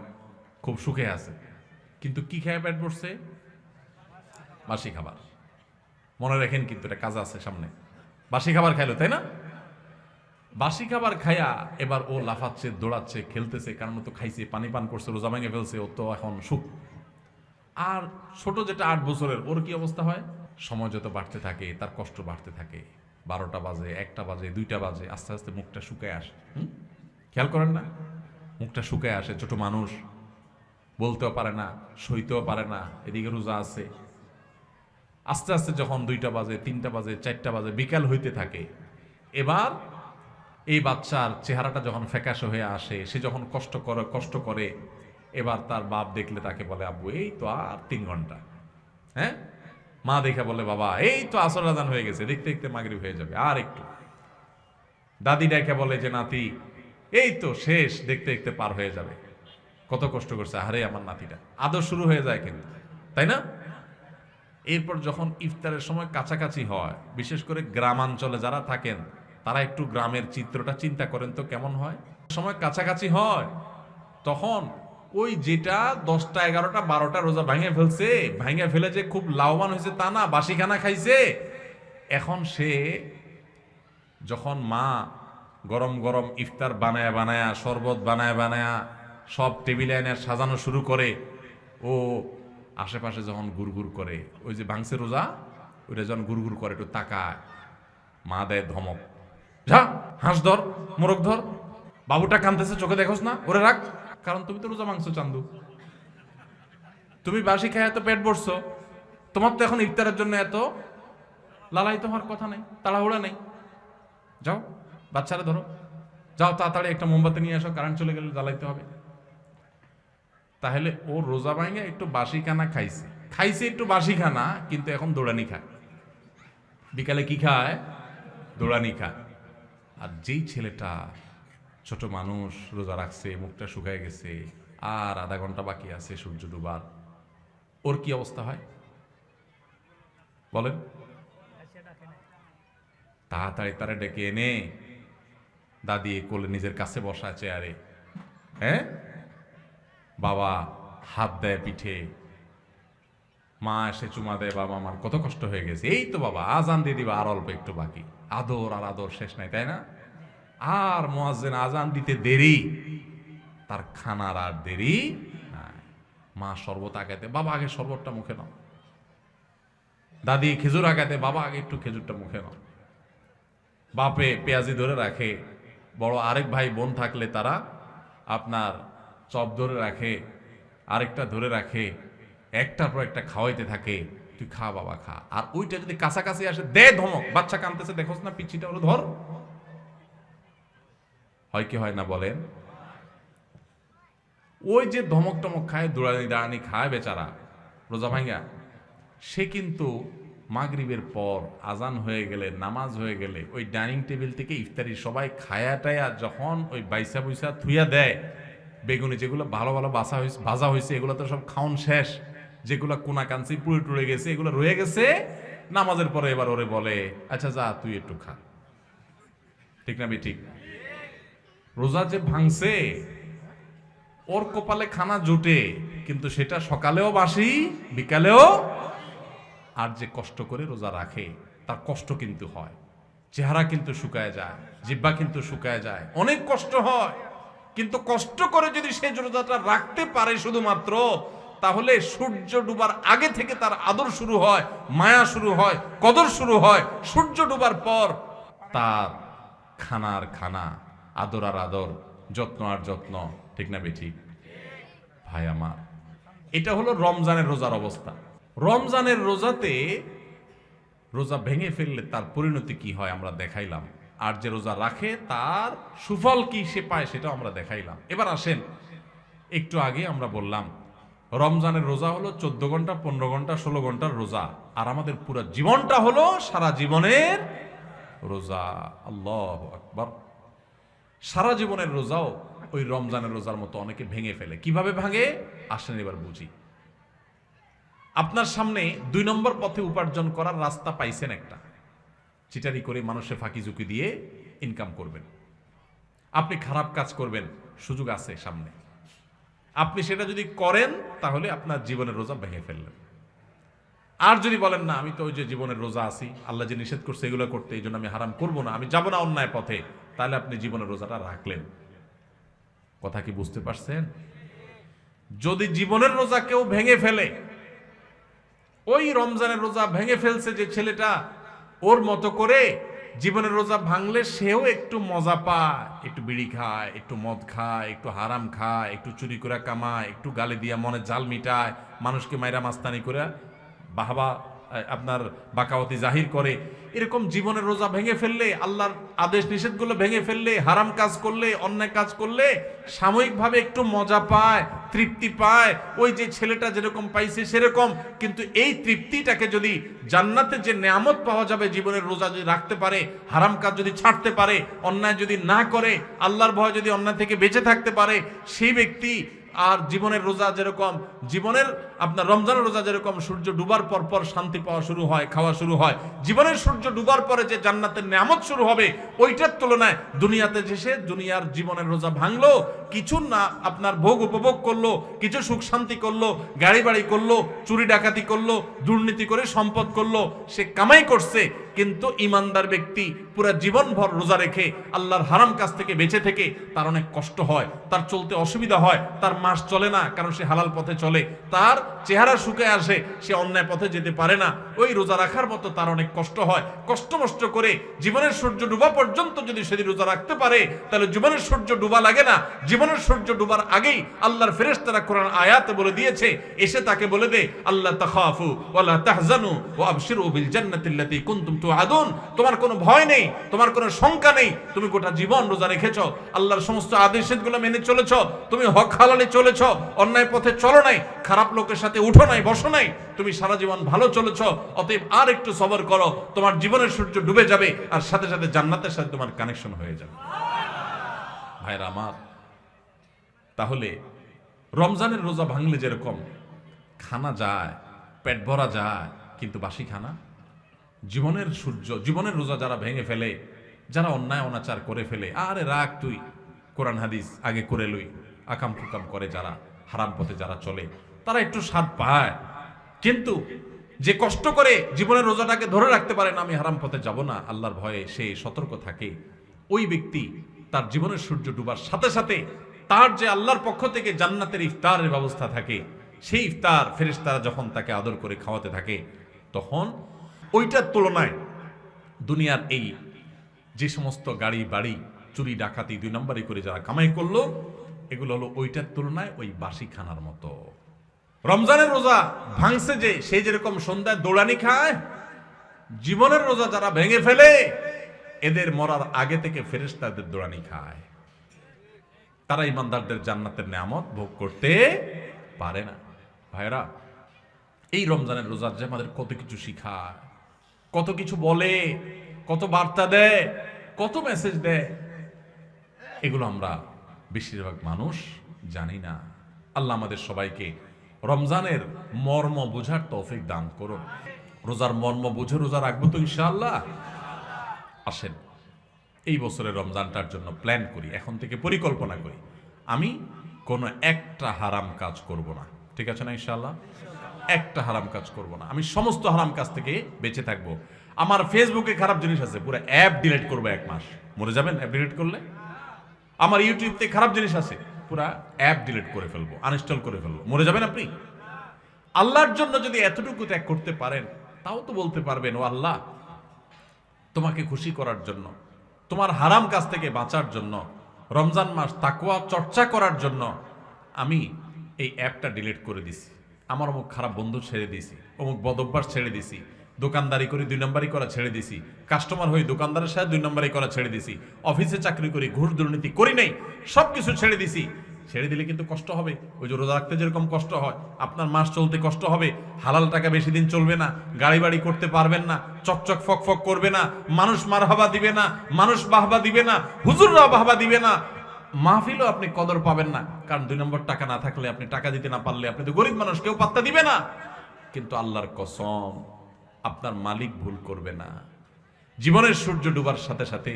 খুব সুখে আছে। কিন্তু কি খায়া পেট ভরছে? বাসি খাবার। মনে রাখেন কিন্তু এটা কাজ আছে সামনে। বাসি খাবার খাইলো, তাই না? বাসি খাবার খায়া এবার ও লাফাচ্ছে, দৌড়াচ্ছে, খেলতেছে, কারণ ও তো খাইছে, পানি পান করছে, রোজা ভেঙে ফেলছে, ও তো এখন সুখ। আর ছোট যেটা 8 বছরের, ওর কি অবস্থা হয়? সময় যত বাড়তে থাকে তার কষ্ট বাড়তে থাকে। 12টা বাজে, 1টা বাজে, 2টা বাজে, আস্তে আস্তে মুখটা শুকায় আসে। খেয়াল করেন না? মুখটা শুকায় আসে। ছোট মানুষ, বলতেও পারে না, সইতেও পারে না, এদিকে রোজা আছে। আস্তে আস্তে যখন 2টা বাজে, 3টা বাজে, 4টা বাজে, বিকাল হইতে থাকে, এবার এই বাচ্চার চেহারাটা যখন ফ্যাকাশে হয়ে আসে, সে যখন কষ্ট করে, এবার তার বাপ দেখলে তাকে বলে আব্বু এই তো আর 3 ঘন্টা, হ্যাঁ। মা দেখে বলে বাবা এই তো আসর আজান হয়ে গেছে, দেখতে দেখতে মাগরিব হয়ে যাবে, আর একটু। দাদি ডেকে বলে যে নাতি এই তো শেষ, দেখতে দেখতে পার হয়ে যাবে। কত কষ্ট করছে আরে আমার নাতিটা। আদর শুরু হয়ে যায় কিন্তু, তাই না? এরপর যখন ইফতারের সময় কাছাকাছি হয়, বিশেষ করে গ্রামাঞ্চলে যারা থাকেন তারা একটু গ্রামের চিত্রটা চিন্তা করেন তো কেমন হয়। সময় কাছাকাছি হয় তখন ওই যেটা 10টা 11টা 12টা রোজা ভাঙে ফেলে যে খুব লাভবান হয়েছে তা না, বাসি খানা খাইছে। এখন সে যখন মা গরম গরম ইফতার বানায়া শরবত বানায়া সব টেবিলে এনে সাজানো শুরু করে, ও আশেপাশে যখন গুড়গুড় করে, ওই যে ভাঙছে রোজা, ওইটা যখন গুড়গুড় করে একটু তাকায়, মা দেয় ধমক, যা হাঁস ধর, মোরগ ধর, বাবুটা কাঁদতেছে চোখে দেখোস না, ওরে রাখ, কারণ তুমি তো রোজা ভাঙছো চান্দু, তুমি বাসি খায় এত পেট ভরছো, তোমার তো এখন ইফতারের জন্য এত লালাই তোমার কথা নেই, তাড়াহুড়া নেই, যাও বাচ্চারা ধরো, যাও তাড়াতাড়ি একটা মোমবাতি নিয়ে আসো, কারেন্ট চলে গেলে জ্বালাইতে হবে। তাহলে ও রোজা ভাঙে একটু বাসি খানা খাইছে একটু বাসি খানা, কিন্তু এখন দৌড়ানি খায়। বিকালে কি খায়? দৌড়ানি খায়। আর যেই ছেলেটা ছোট মানুষ রোজা রাখছে, মুখটা শুকায় গেছে, আর আধা ঘন্টা বাকি আছে সূর্য ডুবার, ওর কি অবস্থা হয় বলেন? তাড়াতাড়ি তারা ডেকে এনে দাদি কোলে নিজের কাছে বসা চেয়ারে, হ্যাঁ, বাবা হাত দেয় পিঠে, মা এসে চুমা দেয়, বাবা আমার কত কষ্ট হয়ে গেছে, এই তো বাবা আজান দিয়ে দিবা, আর অল্প একটু বাকি। আদর আর আদর শেষ নাই, তাই না? আর মুয়াজ্জিন আজান দিতে দেরি, তার খানার আর দেরি নাই। মা শরবত আগাতে, বাবা আগে শরবতটা মুখে নাও। দাদি খেজুর আগাতে, বাবা আগে একটু খেজুরটা মুখে নাও। বাপে পেঁয়াজি ধরে রাখে, বড় আরেক ভাই বোন থাকলে তারা আপনার চপ ধরে রাখে, আরেকটা ধরে রাখে, একটার পর একটা খাওয়াইতে থাকে, তুই খা বাবা খা। আর ওইটা যদি কাছাকাছি আসে দে ধমক, বাচ্চা কাঁদতেছে দেখোস না পিচ্ছিটা, ওরা ধর। হয় কি হয় না বলেন? ওই যে ধমক টমক খায়, দৌড়ানি দাঁড়ানি খায় বেচারা রোজা ভাঙ্গা, সে কিন্তু মাগরিবের পর আজান হয়ে গেলে, নামাজ হয়ে গেলে, ওই ডাইনিং টেবিল থেকে ইফতারি সবাই খায়া টায়া যখন ওই বাইসা বুইসা থুইয়া দেয়, বেগুনি যেগুলো ভালো ভালো ভাজা হয়েছে এগুলো তো সব খাওন শেষ, যেগুলো কোনা কাঞ্চি পুড়ে টুড়ে গেছে এগুলো রয়ে গেছে, নামাজের পরে এবার ওরে বলে আচ্ছা যা তুই একটু খা। ঠিক না ঠিক? রোজা যে ভাঙছে ওর কপালে খানা জুটে, কিন্তু সেটা সকালেও বাসি বিকালেও। আর যে কষ্ট করে রোজা রাখে তার কষ্ট কিন্তু হয়, চেহারা কিন্তু শুকায় যায়, জিহ্বা কিন্তু শুকায় যায়, অনেক কষ্ট হয়। কিন্তু কষ্ট করে যদি সে রোজাটা রাখতে পারে শুধুমাত্র, তাহলে সূর্য ডুবার আগে থেকে তার আদর শুরু হয়, মায়া শুরু হয়, কদর শুরু হয়। সূর্য ডুবার পর তার খানার খানা, আদর আর আদর, যত্ন আর যত্ন। ঠিক না বেঠিক? ভাই আমার, এটা হলো রমজানের রোজার অবস্থা। রমজানের রোজাতে রোজা ভেঙে ফেললে তার পরিণতি কি হয় আমরা দেখাইলাম, আর যে রোজা রাখে তার সুফল কি সে পায় সেটাও আমরা দেখাইলাম। এবার আসেন, একটু আগে আমরা বললাম রমজানের রোজা হলো 14 ঘন্টা, 15 ঘন্টা, 16 ঘন্টার রোজা, আর আমাদের পুরো জীবনটা হলো সারা জীবনের রোজা। আল্লাহু আকবার। সারা জীবনের রোজাও ওই রমজানের রোজার মতো অনেকে ভেঙে ফেলে। কিভাবে ভাঙে আসেন এবার বুঝি। আপনার সামনে 2 নম্বর পথে উপার্জন করার রাস্তা পাইছেন একটা, চিটারি করে মানুষের ফাঁকি ঝুঁকি দিয়ে ইনকাম করবেন, আপনি খারাপ কাজ করবেন, সুযোগ আছে সামনে। আপনি সেটা যদি করেন তাহলে আপনার জীবনের রোজা ভেঙে ফেললেন। আর যদি বলেন না আমি তো ওই যে জীবনের রোজা আছি, আল্লাহ যে নিষেধ করছে এগুলো করতে, এই জন্য আমি হারাম করবো না, আমি যাব না অন্যায় পথে, তাহলে আপনি জীবনের রোজাটা রাখলেন। কথা কি বুঝতে পারছেন? যদি জীবনের রোজা কেউ ভেঙে ফেলে, ওই রমজানের রোজা ভেঙে ফেলছে যে ছেলেটা, ওর মতো করে জীবনের রোজা ভাঙলে সেও একটু মজা পায়, একটু বিড়ি খায়, একটু মদ খায়, একটু হারাম খায়, একটু চুরি করে কামায়, একটু গালি দিয়া মনে জাল মিটায়, মানুষকে মাইরা মাস্তানি করে বাহবা আপনার বাকাওয়াতি জাহির করে। এরকম জীবনের রোজা ভেঙে ফেললে, আল্লাহর আদেশ নিষেধগুলো ভেঙে ফেললে, হারাম কাজ করলে, অন্যায় কাজ করলে সাময়িকভাবে একটু মজা পায়, তৃপ্তি পায়, ওই যে ছেলেটা যেরকম পাইছে সেরকম। কিন্তু এই তৃপ্তিটাকে যদি জান্নাতে যে নেয়ামত পাওয়া যাবে জীবনের রোজা যদি রাখতে পারে, হারাম কাজ যদি ছাড়তে পারে, অন্যায় যদি না করে, আল্লাহর ভয় যদি অন্যায় থেকে বেঁচে থাকতে পারে, সেই ব্যক্তি আর জীবনের রোজা যেরকম, জীবনের আপনার রমজানের রোজা যেরকম সূর্য ডুবার পর পর শান্তি পাওয়া শুরু হয়, খাওয়া শুরু হয়, জীবনের সূর্য ডুবার পরে যে জান্নাতের নিয়ামত শুরু হবে, ওইটার তুলনায় দুনিয়াতে যে দুনিয়ার জীবনের রোজা ভাঙলো, কিছু না আপনার ভোগ উপভোগ করলো, কিছু সুখ শান্তি করলো, গাড়ি বাড়ি করলো, চুরি ডাকাতি করলো, দুর্নীতি করে সম্পদ করলো, সে কামাই করছে। কিন্তু ইমানদার ব্যক্তি পুরো জীবনভর রোজা রেখে আল্লাহর হারাম কাজ থেকে বেঁচে থেকে তার অনেক কষ্ট হয়, তার চলতে অসুবিধা হয়, তার মাস চলে না, কারণ সে হালাল পথে চলে, তার চেহারা শুকিয়ে আসে, সে অন্যায় পথে যেতে পারে না। ওই রোজা রাখার মতো তার অনেক কষ্ট হয়। কষ্ট মষ্ট করে জীবনের সূর্য ডুবা পর্যন্ত যদি সেদিন রোজা রাখতে পারে, তাহলে জীবনের সূর্য ডুবা লাগে না। জীবনের সূর্য ডুবার আগেই আল্লাহর ফেরেশতারা কোরআন আয়াতে বলে দিয়েছে, এসে তাকে বলে দে আল্লাহ তাখাফু ওয়ালা তাহজানু ওয়া আবশিরু বিল জান্নাতিল্লাতী কুনতুম তুআদুন। তোমার কোনো ভয় নেই, তোমার কোনো শঙ্কা নেই, তুমি গোটা জীবন রোজা রেখেছো, আল্লাহর সমস্ত আদেশগুলো মেনে চলেছো, তুমি হক হালালে চলেছো, অন্যায় পথে চলো নাই, খারাপ লোকের সাথে উঠো নাই, বসো নাই, তুমি সারা জীবন ভালো চলেছো। অতএব আর একটু সবর করো, তোমার জীবনের সূর্য ডুবে যাবে, আর সাথে সাথে জান্নাতের সাথে তোমার কানেকশন হয়ে যাবে। ভাইরা আমার, তাহলে রমজানের রোজা ভাঙলে যেরকম খানা যায়, পেট ভরা যায়, কিন্তু বাসি খানা। জীবনের সূর্য, জীবনের রোজা যারা ভেঙে ফেলে, যারা অন্যায় অনাচার করে ফেলে, আরে রাখ তুই, কোরআন হাদিস আগে করে লই, আকাম কুকাম করে যারা, হারাম পথে যারা চলে, তারা একটু স্বাদ পায়। কিন্তু যে কষ্ট করে জীবনের রোজাটাকে ধরে রাখতে পারে না, আমি হারাম পথে যাব না, আল্লাহর ভয়ে সে সতর্ক থাকে, ওই ব্যক্তি তার জীবনের সূর্য ডুবার সাথে সাথে তার যে আল্লাহর পক্ষ থেকে জান্নাতের ইফতারের ব্যবস্থা থাকে, সেই ইফতার ফেরেশতারা যখন তাকে আদর করে খাওয়াতে থাকে, তখন ওইটার তুলনায় দুনিয়ার এই যে সমস্ত গাড়ি বাড়ি চুরি ডাকাতি 2 নম্বরই করে যারা কামাই করলো, এগুলো হলো ওইটার তুলনায় ওই বাসি খানার মতো। রমজানের রোজা ভাঙছে যে, সে যেরকম সন্ধ্যায় দৌড়ানি খায়, জীবনের রোজা যারা ভেঙে ফেলে, এদের মরার আগে থেকে ফেরেশতাদের দৌড়ানি খায়। তারা ইমানদারদের জান্নাতের নেয়ামত ভোগ করতে পারে না। ভাইরা, এই রমজানের রোজা যে আমাদের কত কিছু শিখায়, কত কিছু বলে, কত বার্তা দেয়, কত মেসেজ দেয়, এগুলো আমরা বেশিরভাগ মানুষ জানি না। আল্লাহ আমাদের সবাইকে রমজানের মর্ম বোঝার তৌফিক দান করুন। রোজার মর্ম বুঝে রোজা রাখবো তো ইনশাআল্লাহ। আসেন এই বছরের রমজানটার জন্য প্ল্যান করি, এখন থেকে পরিকল্পনা করি, আমি কোনো একটা হারাম কাজ করব না। ঠিক আছে না ইনশাআল্লাহ? একটা হারাম কাজ করব না। আমি সমস্ত হারাম কাজ থেকে বেঁচে থাকবো। আমার ফেসবুকে খারাপ জিনিস আছে, পুরো অ্যাপ ডিলিট করবো 1 মাস। মরে যাবেন অ্যাপ ডিলিট করলে? আমার ইউটিউবতে খারাপ জিনিস আছে, পুরা অ্যাপ ডিলিট করে ফেলবো, আনইনস্টল করে ফেলবো। মরে যাবেন আপনি? আল্লাহর জন্য যদি এতটুকু ত্যাগ করতে পারেন, তাও তো বলতে পারবেন, ও আল্লাহ, তোমাকে খুশি করার জন্য, তোমার হারাম কাজ থেকে বাঁচার জন্য, রমজান মাস তাকওয়া চর্চা করার জন্য আমি এই অ্যাপটা ডিলিট করে দিছি। আমার অমুক খারাপ বন্ধু ছেড়ে দিছি, অমুক বদভ্যাস ছেড়ে দিছি, দোকানদারি করি 2 নম্বরই করা ছেড়ে দিছি, কাস্টমার হয়ে দোকানদারের সাথে 2 নম্বরই করা ছেড়ে দিছি, অফিসে চাকরি করি, ঘুষ দুর্নীতি করি নাই, সব কিছু ছেড়ে দিছি। ছেড়ে দিলে কিন্তু কষ্ট হবে, ওই যে রোজা রাখতে যেরকম কষ্ট হয়, আপনার মাস চলতে কষ্ট হবে। হালাল টাকা বেশি দিন চলবে না, গাড়ি বাড়ি করতে পারবেন না, চকচক ফক ফক করবে না, মানুষ মারহাবা দিবে না, মানুষ বাহবা দিবে না, হুজুররা বাহবা দিবে না, মাহফিলও আপনি কদর পাবেন না। কারণ 2 নম্বর টাকা না থাকলে, আপনি টাকা দিতে না পারলে, আপনি তো গরিব মানুষ, কেউ পাত্তা দিবে না। কিন্তু আল্লাহর কসম, আপনার মালিক ভুল করবে না। জীবনের সূর্য ডুবার সাথে সাথে,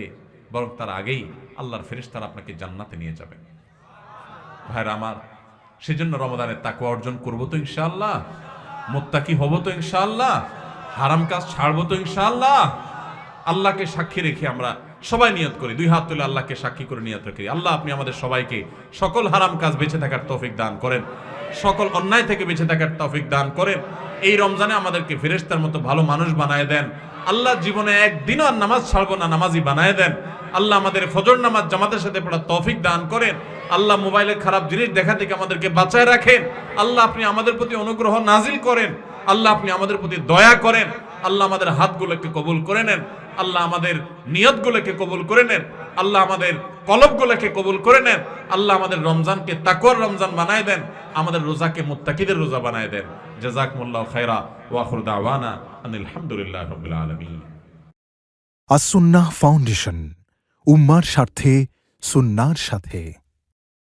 বরং তার আগেই আল্লাহর ফেরেশতারা আপনাকে জান্নাতে নিয়ে যাবেন। ভাইরা আমার, সেজন্য রমাদানের তাকওয়া অর্জন করবো তো ইনশাআল্লাহ, মুত্তাকি হব তো ইনশাআল্লাহ, হারাম কাজ ছাড়বো তো ইনশাআল্লাহ। আল্লাহকে সাক্ষী রেখে আমরা সবাই নিয়ত করি, 2 হাত তুলে আল্লাহকে সাক্ষী করে নিয়ত রেখে, আল্লাহ আপনি আমাদের সবাইকে সকল হারাম কাজ বেঁচে থাকার তৌফিক দান করেন, সকল অন্যায় থেকে বেঁচে থাকার তৌফিক দান করেন। এই রমজানে আমাদেরকে ফেরেশতার মতো ভালো মানুষ বানায় দেন আল্লাহ। জীবনে একদিনও আর নামাজ ছাড়বো না, নামাজি বানায় দেন আল্লাহ। আমাদের ফজর নামাজ জামাতের সাথে পড়ার তৌফিক দান করেন আল্লাহ। মোবাইলে খারাপ জিনিস দেখা থেকে আমাদেরকে বাঁচায় রাখেন আল্লাহ। আপনি আমাদের প্রতি অনুগ্রহ নাজিল করেন আল্লাহ। আপনি আমাদের প্রতি দয়া করেন আল্লাহ। আমাদের হাতগুলোকে কবুল করে নেন আল্লাহ। আমাদের নিয়তগুলোকে কবুল করে নেন আল্লাহ। আমাদের কলবগুলোকে কবুল করে নেন আল্লাহ। আমাদের রমজানকে তাকওয়ার রমজান বানায় দেন, আমাদের রোজাকে মুত্তাকিদের রোজা বানায় দেন। জাযাকুমুল্লাহু খায়রা ওয়া আখিরু দাওয়ানা আনিল হামদুলিল্লাহি রাব্বিল আলামিন। আস-সুন্নাহ ফাউন্ডেশন, উম্মার স্বার্থে সুন্নাহর সাথে।